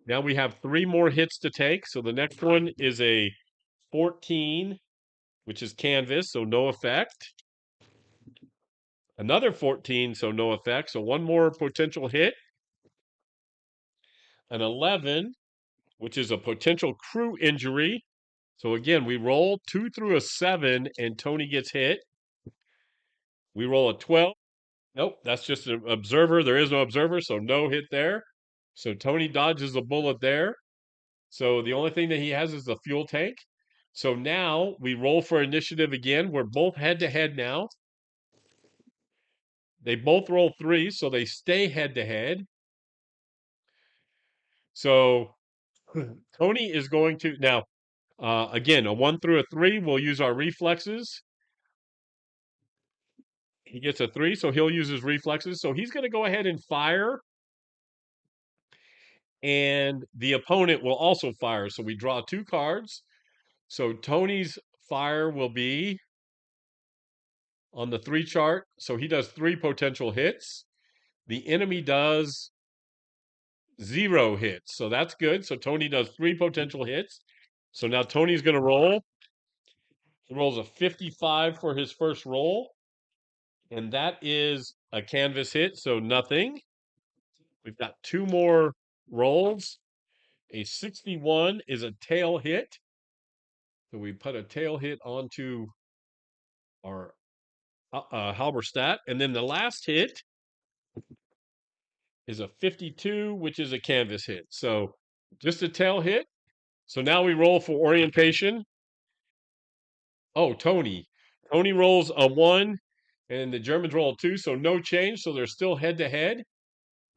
Now we have 3 more hits to take. So the next one is a 14, which is canvas, so no effect. Another 14, so no effect. So one more potential hit. An 11, which is a potential crew injury. So again, we roll 2 through a 7, and Tony gets hit. We roll a 12. Nope, that's just an observer. There is no observer, so no hit there. So Tony dodges a bullet there. So the only thing that he has is the fuel tank. So now we roll for initiative again. We're both head to head now. They both roll 3, so they stay head to head. So Tony is going to now, again, a 1 through a 3. We'll use our reflexes. He gets a 3, so he'll use his reflexes. So he's going to go ahead and fire, and the opponent will also fire. So we draw 2 cards. So Tony's fire will be on the 3 chart. So he does 3 potential hits. The enemy does 0 hits. So that's good. So Tony does 3 potential hits. So now Tony's going to roll. He rolls a 55 for his first roll, and that is a canvas hit, so nothing. We've got 2 more rolls. A 61 is a tail hit. So we put a tail hit onto our Halberstadt. And then the last hit is a 52, which is a canvas hit. So just a tail hit. So now we roll for orientation. Oh, Tony. Tony rolls a 1, and the Germans roll a 2, so no change. So they're still head to head.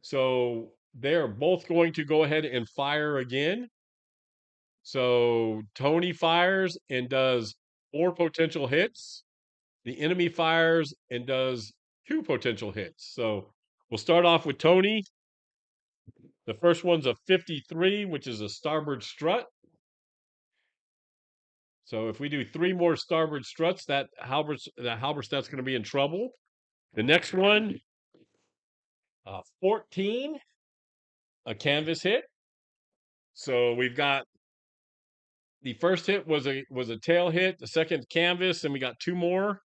So they're both going to go ahead and fire again. So Tony fires and does 4 potential hits. The enemy fires and does 2 potential hits. So we'll start off with Tony. The first one's a 53, which is a starboard strut. So if we do 3 more starboard struts, that Halberstadt's going to be in trouble. The next one, 14, a canvas hit. So we've got the first hit was a tail hit, the second canvas, and we got 2 more.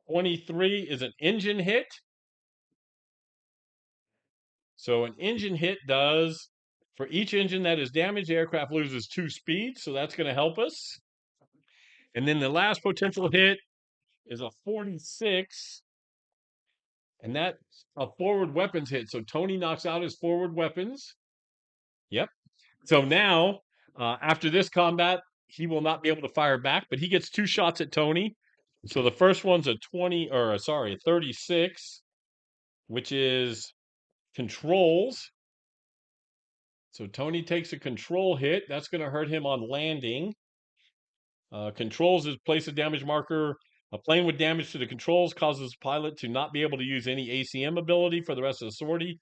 23 is an engine hit. So an engine hit does, for each engine that is damaged, the aircraft loses 2 speed, so that's going to help us. And then the last potential hit is a 46, and that's a forward weapons hit. So Tony knocks out his forward weapons. Yep. So now, after this combat, he will not be able to fire back, but he gets 2 shots at Tony. So the first one's a 36, which is controls. So Tony takes a control hit. That's going to hurt him on landing. Controls is place a damage marker. A plane with damage to the controls causes the pilot to not be able to use any ACM ability for the rest of the sortie.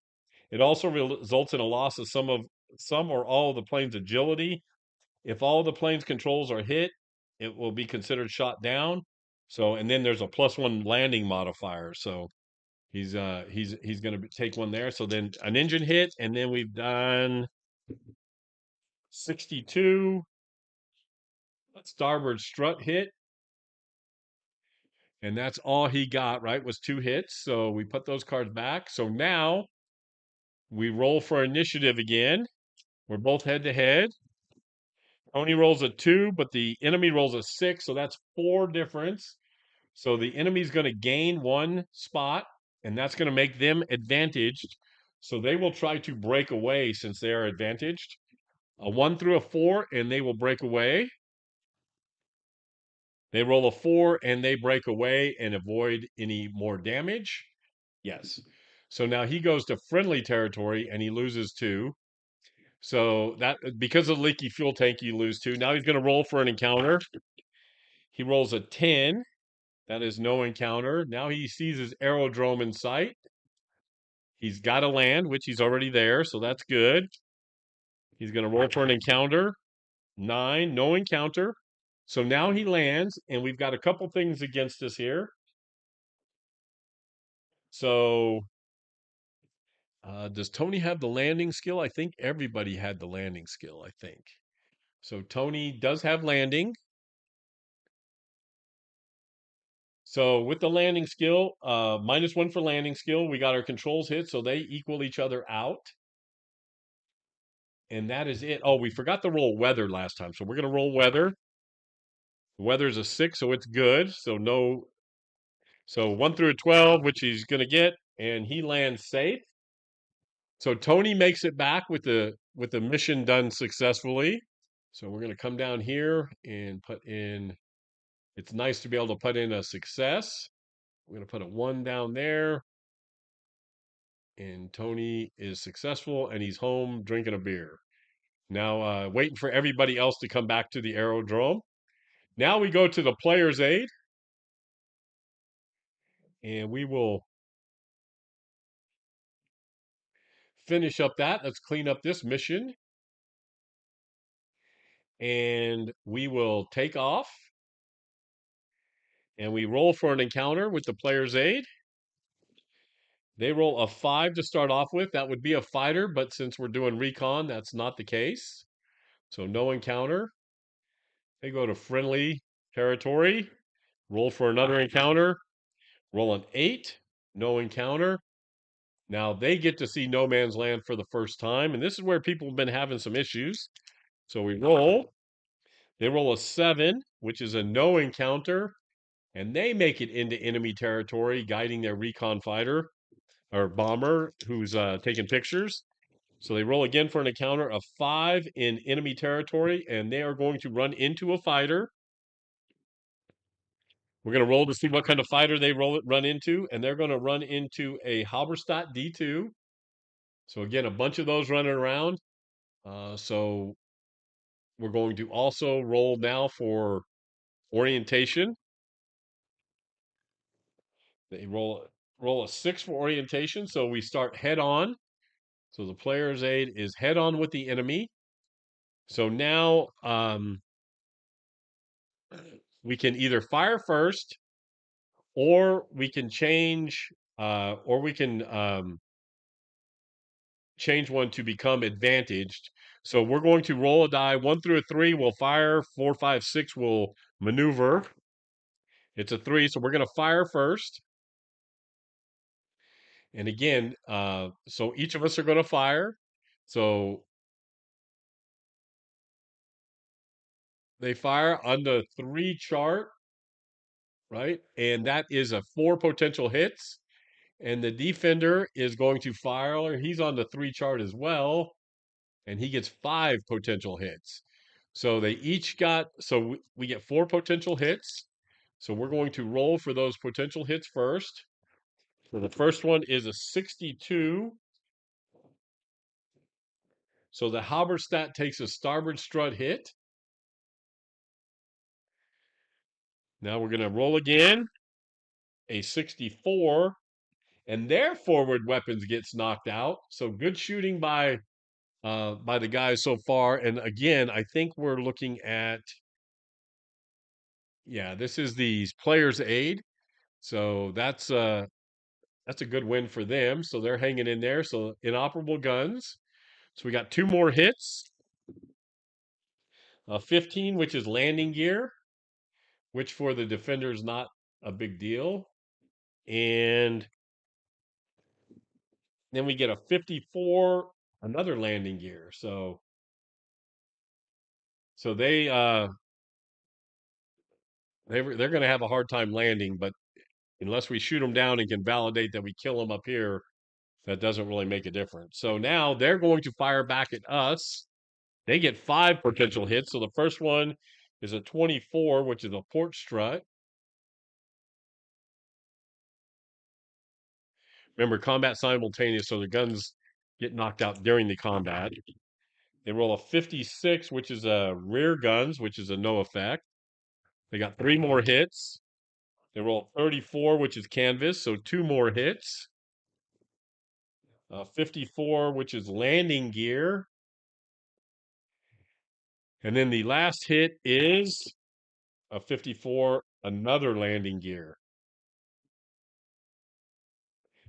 It also results in a loss of some or all of the plane's agility. If all the plane's controls are hit, it will be considered shot down. So, and then there's a +1 landing modifier. So he's going to take one there. So then an engine hit, and then we've done 62 starboard strut hit. And that's all he got, right? Was 2 hits. So we put those cards back. So now we roll for initiative again. We're both head to head. Tony rolls a 2, but the enemy rolls a 6. So that's 4 difference. So the enemy's going to gain 1 spot, and that's going to make them advantaged. So they will try to break away since they are advantaged. A 1 through a 4, and they will break away. They roll a 4, and they break away and avoid any more damage. Yes. So now he goes to friendly territory, and he loses 2. So that, because of the leaky fuel tank, you lose 2. Now he's going to roll for an encounter. He rolls a 10. That is no encounter. Now he sees his aerodrome in sight. He's got to land, which he's already there, so that's good. He's going to roll for an encounter. 9, no encounter. So now he lands, and we've got a couple things against us here. So does Tony have the landing skill? I think everybody had the landing skill, I think. So Tony does have landing. So with the landing skill, -1 for landing skill, we got our controls hit, so they equal each other out. And that is it. Oh, we forgot to roll weather last time, so we're going to roll weather. The weather is a 6, so it's good. So no, so 1 through a 12, which he's going to get, and he lands safe. So Tony makes it back with the mission done successfully. So we're going to come down here and put in, it's nice to be able to put in a success. We're going to put a 1 down there. And Tony is successful, and he's home drinking a beer. Now, waiting for everybody else to come back to the aerodrome. Now we go to the player's aid. And we will finish up that. Let's clean up this mission. And we will take off. And we roll for an encounter with the player's aid. They roll a 5 to start off with. That would be a fighter, but since we're doing recon, that's not the case. So no encounter. They go to friendly territory. Roll for another encounter. Roll an 8. No encounter. Now they get to see no man's land for the first time. And this is where people have been having some issues. So we roll. They roll a 7, which is a no encounter. And they make it into enemy territory, guiding their recon fighter or bomber who's taking pictures. So they roll again for an encounter of 5 in enemy territory, and they are going to run into a fighter. We're going to roll to see what kind of fighter they run into, and they're going to run into a Halberstadt D2. So again, a bunch of those running around. So we're going to also roll now for orientation. They roll a 6 for orientation, so we start head on. So the player's aid is head on with the enemy. So now we can either fire first, or we can change, or we can change one to become advantaged. So we're going to roll a die 1 through a 3. We'll fire 4, 5, 6. We'll maneuver. It's a 3, so we're going to fire first. And again, so each of us are going to fire. So they fire on the 3 chart, right? And that is a 4 potential hits. And the defender is going to fire. He's on the 3 chart as well, and he gets 5 potential hits. So they each got, so we get 4 potential hits. So we're going to roll for those potential hits first. So the first one is a 62. So the Halberstadt takes a starboard strut hit. Now we're going to roll again, a 64, and their forward weapons gets knocked out. So good shooting by the guys so far. And again, I think we're looking at, yeah, this is the player's aid. So that's a good win for them. So they're hanging in there. So inoperable guns. So we got 2 more hits. 15, which is landing gear, which for the defender is not a big deal. And then we get a 54, another landing gear. So they're going to have a hard time landing, but unless we shoot them down and can validate that we kill them up here, that doesn't really make a difference. So now they're going to fire back at us. They get 5 potential hits. So the first one is a 24, which is a port strut. Remember, combat simultaneous, so the guns get knocked out during the combat. They roll a 56, which is a rear guns, which is a no effect. They got 3 more hits. They roll 34, which is canvas, so 2 more hits. 54, which is landing gear. And then the last hit is a 54, another landing gear.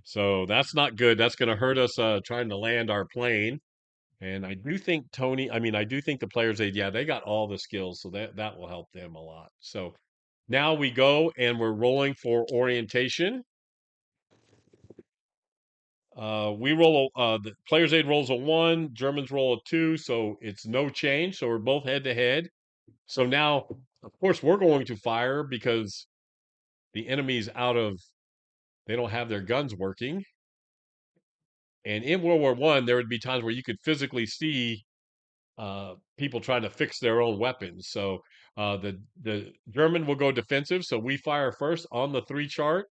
So that's not good. That's going to hurt us trying to land our plane. And I do think I do think the players, yeah, they got all the skills, so that will help them a lot. So now we go and we're rolling for orientation. The player's aid rolls a 1, Germans roll a 2, so it's no change. So we're both head to head. So now, of course, we're going to fire because the enemy's they don't have their guns working. And in World War I, there would be times where you could physically see people trying to fix their own weapons. So the German will go defensive. So we fire first on the 3 chart,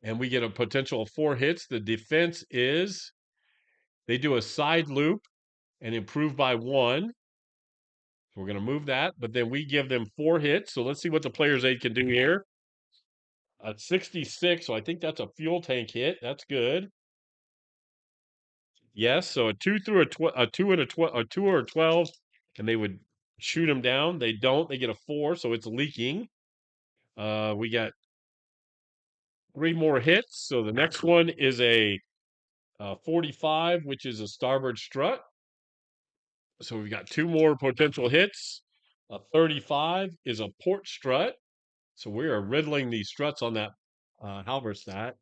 and we get a potential of 4 hits. The defense is they do a side loop and improve by 1. So we're going to move that, but then we give them 4 hits. So let's see what the player's aid can do here. A 66, so I think that's a fuel tank hit. That's good. Yes, so a 2 through a 2 and a 2 or a 12, and they would shoot them down. They don't. They get a 4, so it's leaking. We got 3 more hits. So the next one is a 45, which is a starboard strut. So we've got 2 more potential hits. A 35 is a port strut. So we are riddling these struts on that Halberstadt.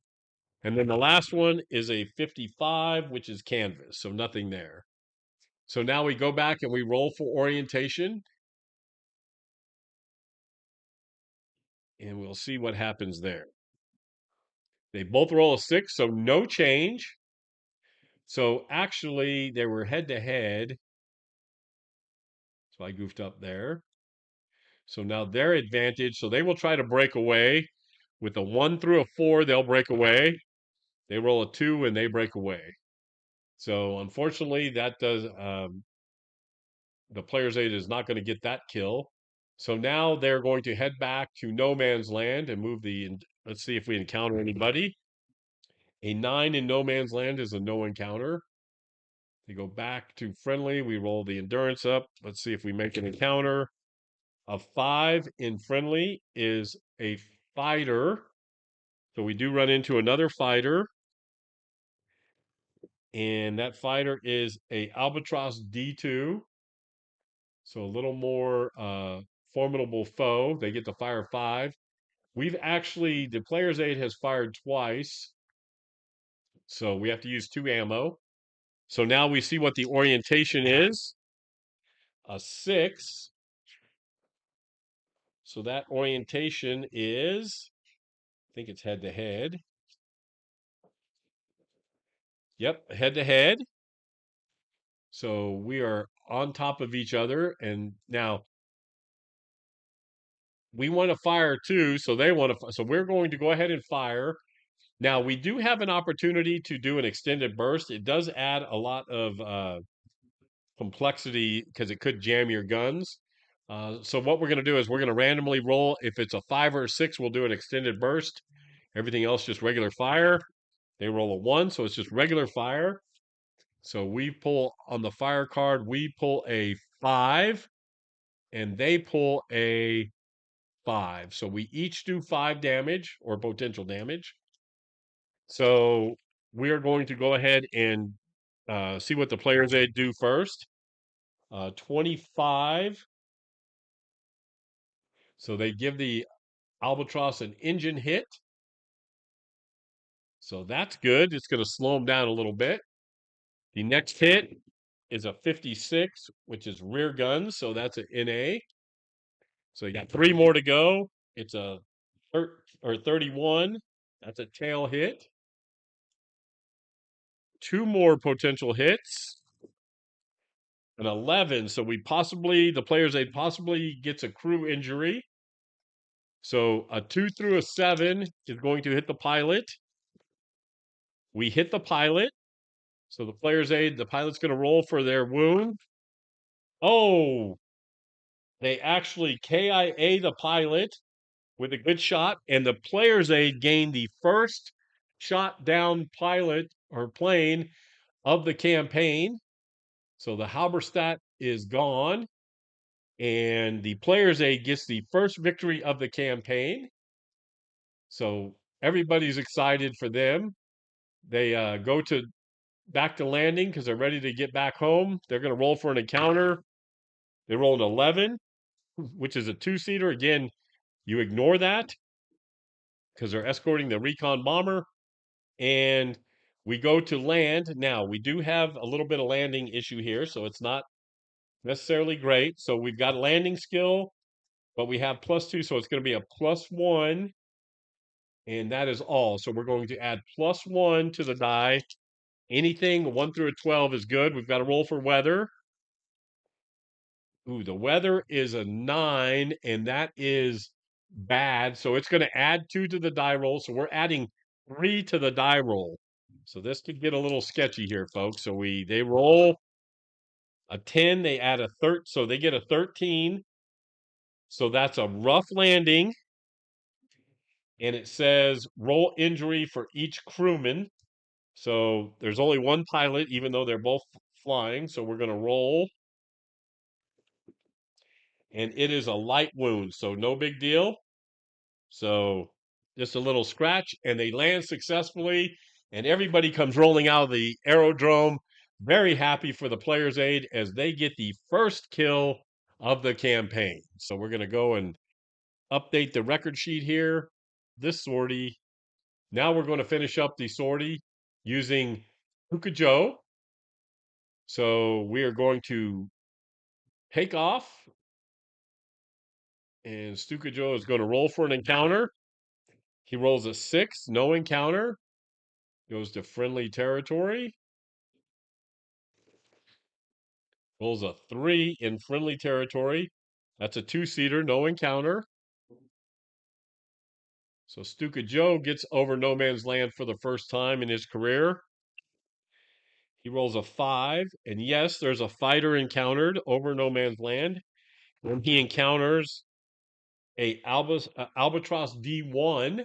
And then the last one is a 55, which is canvas. So nothing there. So now we go back and we roll for orientation. And we'll see what happens there. They both roll a 6, so no change. So actually, they were head to head. So I goofed up there. So now their advantage. So they will try to break away. With a 1 through a 4, they'll break away. They roll a 2 and they break away. So unfortunately, that does the player's aid is not going to get that kill. So now they're going to head back to no man's land and move the. Let's see if we encounter anybody. A 9 in no man's land is a no encounter. They go back to friendly. We roll the endurance up. Let's see if we make an encounter. A 5 in friendly is a fighter. So we do run into another fighter. And that fighter is a Albatross D2. So a little more formidable foe. They get to fire 5. We've actually, the player's aid has fired twice. So we have to use 2 ammo. So now we see what the orientation is. A 6. So that orientation is, I think it's head to head. Yep, head to head. So we are on top of each other. And now we want to fire too. So they want to, so we're going to go ahead and fire. Now we do have an opportunity to do an extended burst. It does add a lot of complexity because it could jam your guns. So what we're going to do is we're going to randomly roll. If it's a 5 or a 6, we'll do an extended burst. Everything else just regular fire. They roll a 1, so it's just regular fire. So we pull on the fire card, we pull a 5, and they pull a 5. So we each do 5 damage or potential damage. So we are going to go ahead and see what the players they do first. 25. So they give the Albatross an engine hit. So that's good. It's going to slow them down a little bit. The next hit is a 56, which is rear guns. So that's an NA. So you got 3 more to go. It's a 31. That's a tail hit. 2 more potential hits. An 11. So the player's aid possibly gets a crew injury. So a 2 through a 7 is going to hit the pilot. We hit the pilot. So the player's aid, the pilot's going to roll for their wound. Oh, they actually KIA the pilot with a good shot, and the player's aid gained the first shot down pilot or plane of the campaign. So the Halberstadt is gone, and the player's aid gets the first victory of the campaign. So everybody's excited for them. They go to back to landing because they're ready to get back home. They're going to roll for an encounter. They roll an 11, which is a 2-seater. Again, you ignore that because they're escorting the recon bomber. And we go to land. Now, we do have a little bit of landing issue here, so it's not necessarily great. So we've got a landing skill, but we have +2, so it's going to be a +1. And that is all. So we're going to add +1 to the die. Anything 1 through a 12 is good. We've got to roll for weather. Ooh, the weather is a 9, and that is bad. So it's going to add 2 to the die roll. So we're adding 3 to the die roll. So this could get a little sketchy here, folks. So they roll a 10, they add a 13, so they get a 13. So that's a rough landing. And it says roll injury for each crewman. So there's only one pilot, even though they're both flying. So we're going to roll. And it is a light wound, so no big deal. So just a little scratch, and they land successfully. And everybody comes rolling out of the aerodrome, very happy for the player's aid as they get the first kill of the campaign. So we're going to go and update the record sheet here. This sortie. Now we're going to finish up the sortie using Hukajo. So we are going to take off. And Stukajo is going to roll for an encounter. He rolls a 6, no encounter. Goes to friendly territory. Rolls a 3 in friendly territory. That's a two-seater, no encounter. So Stuka Joe gets over No Man's Land for the first time in his career. He rolls a 5, and yes, there's a fighter encountered over No Man's Land. When he encounters a Albatross D1.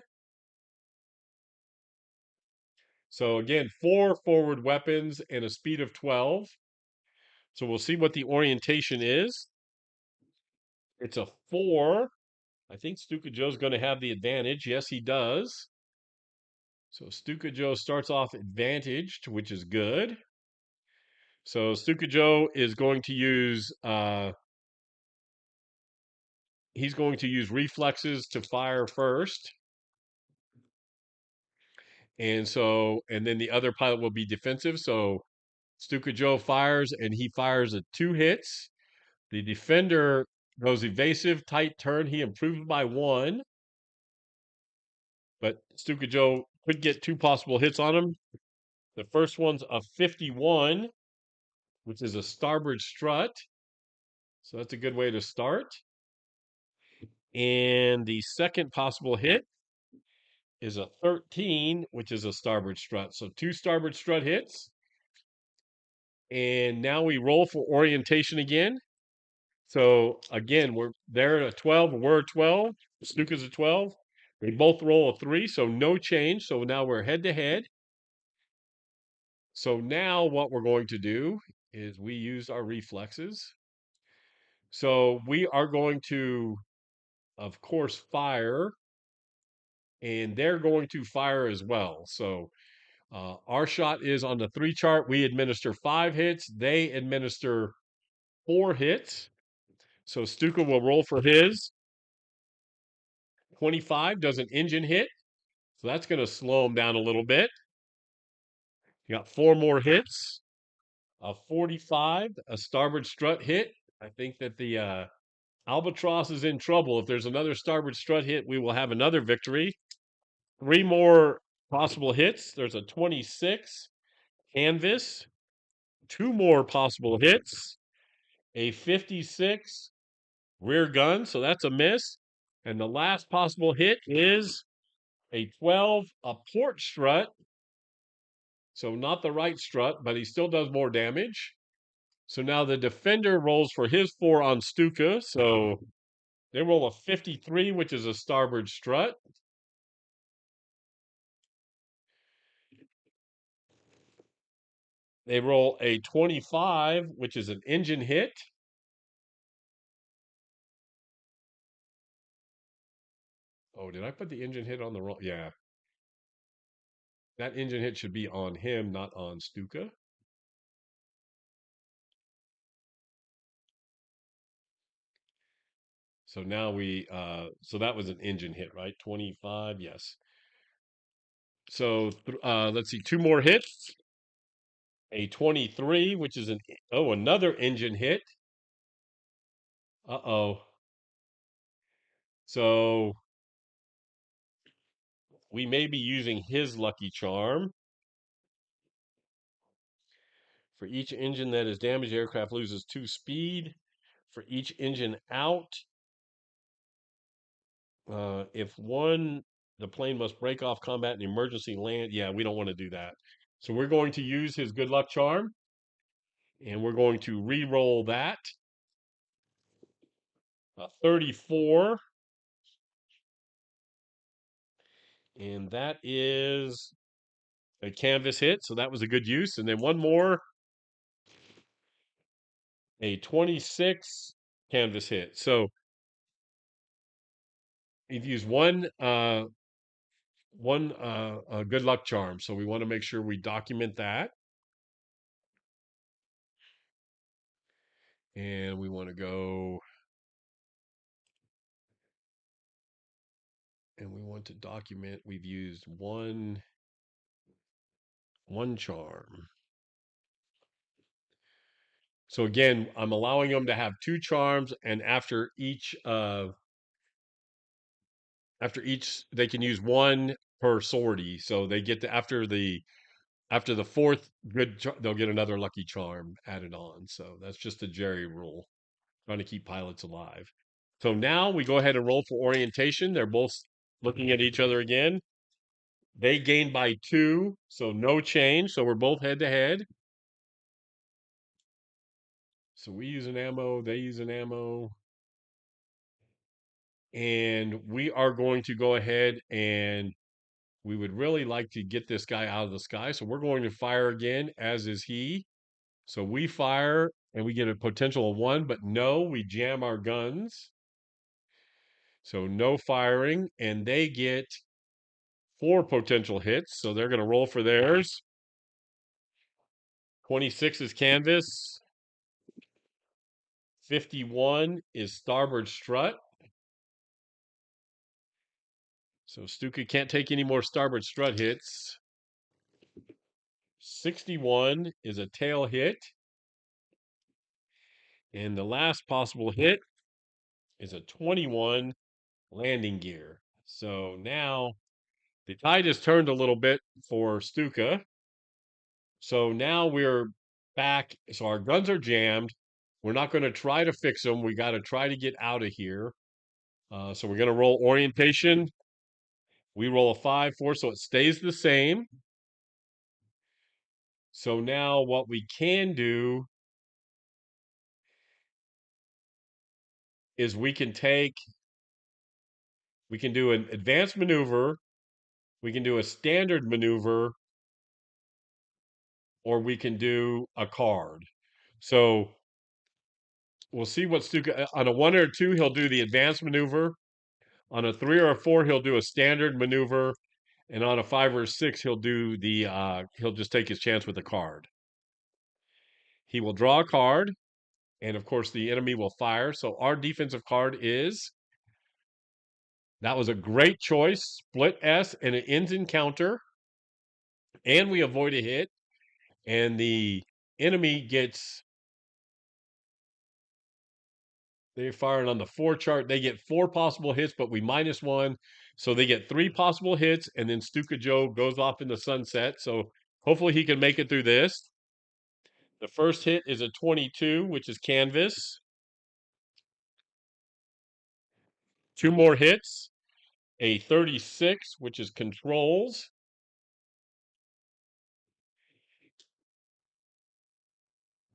So again, 4 forward weapons and a speed of 12. So we'll see what the orientation is. It's a 4. I think Stuka Joe's going to have the advantage. Yes, he does. So Stuka Joe starts off advantaged, which is good. So Stuka Joe is going to use he's going to use reflexes to fire first. And then the other pilot will be defensive. So Stuka Joe fires and he fires at 2 hits. The defender goes evasive, tight turn. He improves by 1. But Stuka Joe could get 2 possible hits on him. The first one's a 51, which is a starboard strut. So that's a good way to start. And the second possible hit is a 13, which is a starboard strut. So 2 starboard strut hits. And now we roll for orientation again. So again, they're at a 12, we're a 12. Snooker's a 12. They both roll a 3, so no change. So now we're head to head. So now what we're going to do is we use our reflexes. So we are going to, of course, fire, and they're going to fire as well. So our shot is on the 3 chart. We administer 5 hits. They administer 4 hits. So Stuka will roll for his. 25 does an engine hit. So that's going to slow him down a little bit. You got 4 more hits. A 45, a starboard strut hit. I think that the Albatross is in trouble. If there's another starboard strut hit, we will have another victory. 3 more possible hits. There's a 26 canvas. 2 more possible hits. A 56 rear gun. So that's a miss. And the last possible hit is a 12, a port strut. So not the right strut, but he still does more damage. So now the defender rolls for his 4 on Stuka. So they roll a 53, which is a starboard strut. They roll a 25, which is an engine hit. Oh, did I put the engine hit on the roll? Yeah. That engine hit should be on him, not on Stuka. So now so that was an engine hit, right? 25, yes. So let's see, 2 more hits. A 23, which is another engine hit. Uh-oh. So we may be using his lucky charm. For each engine that is damaged, the aircraft loses 2 speed. For each engine out, if the plane must break off combat and emergency land. Yeah, we don't want to do that. So we're going to use his good luck charm, and we're going to re-roll that. 34, and that is a canvas hit. So that was a good use. And then one more, a 26 canvas hit. So you've used one good luck charm. So we want to make sure we document that. And we want to go and we want to document we've used one charm. So again, I'm allowing them to have 2 charms, and after each they can use 1 per sortie. So they get to after the 4th they'll get another lucky charm added on. So that's just a Jerry rule, trying to keep pilots alive. So now we go ahead and roll for orientation. They're both looking at each other again. They gained by 2, so no change. So we're both head to head. So we use an ammo, they use an ammo. And we are going to go ahead and we would really like to get this guy out of the sky. So we're going to fire again, as is he. So we fire and we get a potential of 1, but no, we jam our guns. So no firing, and they get 4 potential hits. So they're going to roll for theirs. 26 is canvas. 51 is starboard strut. So Stuka can't take any more starboard strut hits. 61 is a tail hit. And the last possible hit is a 21 landing gear. So now the tide has turned a little bit for Stuka. So now we're back. So our guns are jammed. We're not going to try to fix them. We got to try to get out of here. So we're going to roll orientation. We roll a 5, 4, so it stays the same. So now what we can do is we can do an advanced maneuver, we can do a standard maneuver, or we can do a card. So we'll see what Stuka, on a 1 or a 2, he'll do the advanced maneuver. On a 3 or a 4, he'll do a standard maneuver. And on a 5 or a 6, he'll do he'll just take his chance with a card. He will draw a card, and of course the enemy will fire. So our defensive card is, that was a great choice, split S, and it ends in counter. And we avoid a hit, and the enemy gets, they're firing on the 4 chart. They get 4 possible hits, but we -1. So they get 3 possible hits, and then Stuka Joe goes off in the sunset. So hopefully he can make it through this. The first hit is a 22, which is canvas. 2 more hits, a 36, which is controls.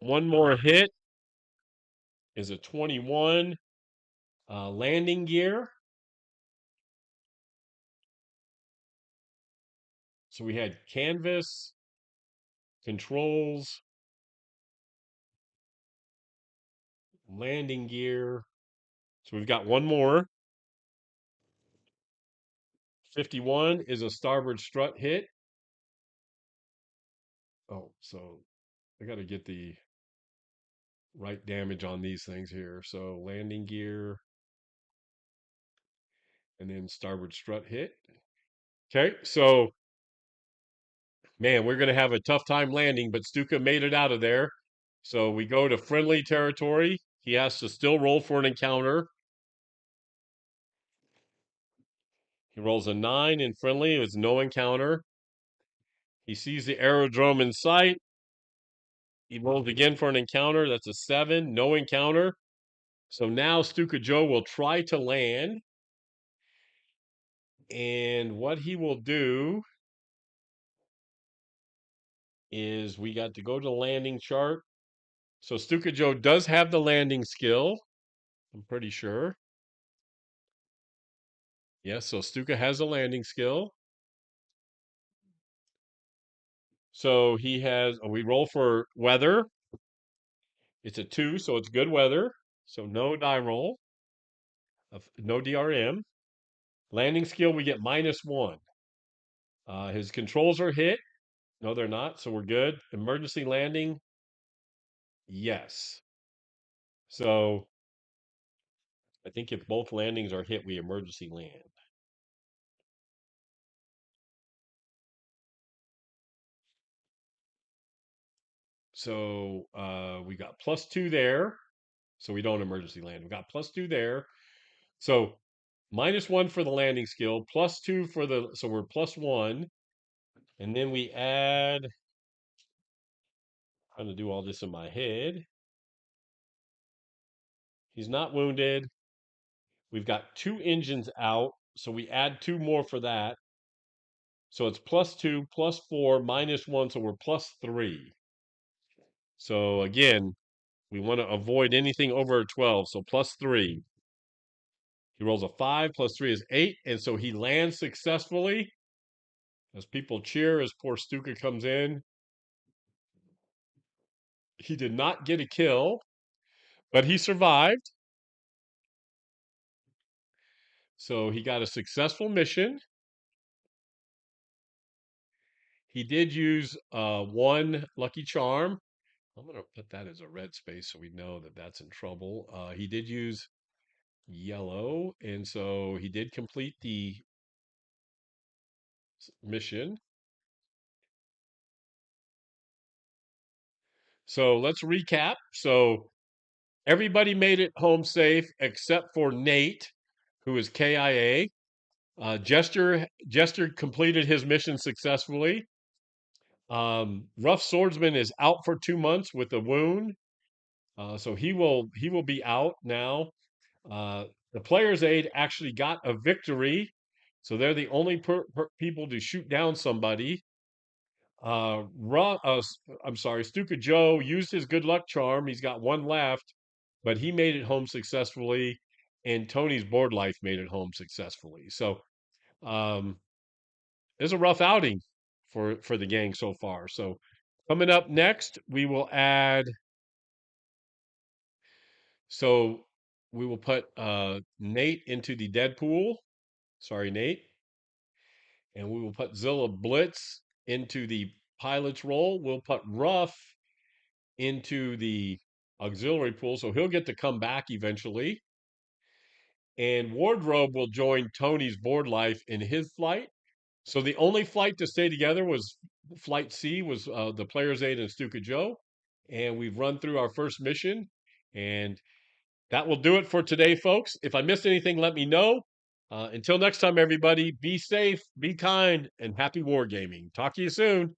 1 more hit is a 21, landing gear. So we had canvas, controls, landing gear. So we've got 1 more. 51 is a starboard strut hit. Oh, so I got to get the right damage on these things here. So landing gear and then starboard strut hit. Okay, so man, we're going to have a tough time landing, but Stuka made it out of there. So we go to friendly territory. He has to still roll for an encounter. He rolls a 9 in friendly. It was no encounter. He sees the aerodrome in sight. He rolls again for an encounter. That's a 7, no encounter. So now Stuka Joe will try to land. And what he will do is, we got to go to the landing chart. So Stuka Joe does have the landing skill, I'm pretty sure. Yes, so Stuka has a landing skill. So he has, we roll for weather. It's a 2, so it's good weather. So no die roll, no DRM. Landing skill, we get -1. His controls are hit. No, they're not, so we're good. Emergency landing, yes. So I think if both landings are hit, we emergency land. So we got +2 there. So we don't emergency land. We got +2 there. So -1 for the landing skill, +2 for the, so we're +1. And then we add, I'm trying to do all this in my head. He's not wounded. We've got 2 engines out, so we add 2 more for that. So it's +2, +4, -1, so we're +3. So again, we want to avoid anything over a 12, so +3. He rolls a 5, +3 is 8, and so he lands successfully. As people cheer as poor Stuka comes in. He did not get a kill, but he survived. So he got a successful mission. He did use 1 lucky charm. I'm going to put that as a red space so we know that that's in trouble. He did use yellow, and so he did complete the mission. So let's recap. So everybody made it home safe except for Nate, who is KIA. Jester completed his mission successfully. Rough Swordsman is out for 2 months with a wound, so he will be out now. The player's aid actually got a victory, so they're the only people to shoot down somebody. I'm sorry, Stuka Joe used his good luck charm. He's got 1 left, but he made it home successfully, and Tony's board life made it home successfully. So um, it's a rough outing for the gang so far. So coming up next, we will add. So we will put Nate into the Deadpool. Sorry, Nate. And we will put Zilla Blitz into the pilot's role. We'll put Ruff into the auxiliary pool, so he'll get to come back eventually. And Wardrobe will join Tony's board life in his flight. So the only flight to stay together was Flight C, was the Player's Aid and Stuka Joe. And we've run through our first mission. And that will do it for today, folks. If I missed anything, let me know. Until next time, everybody, be safe, be kind, and happy wargaming. Talk to you soon.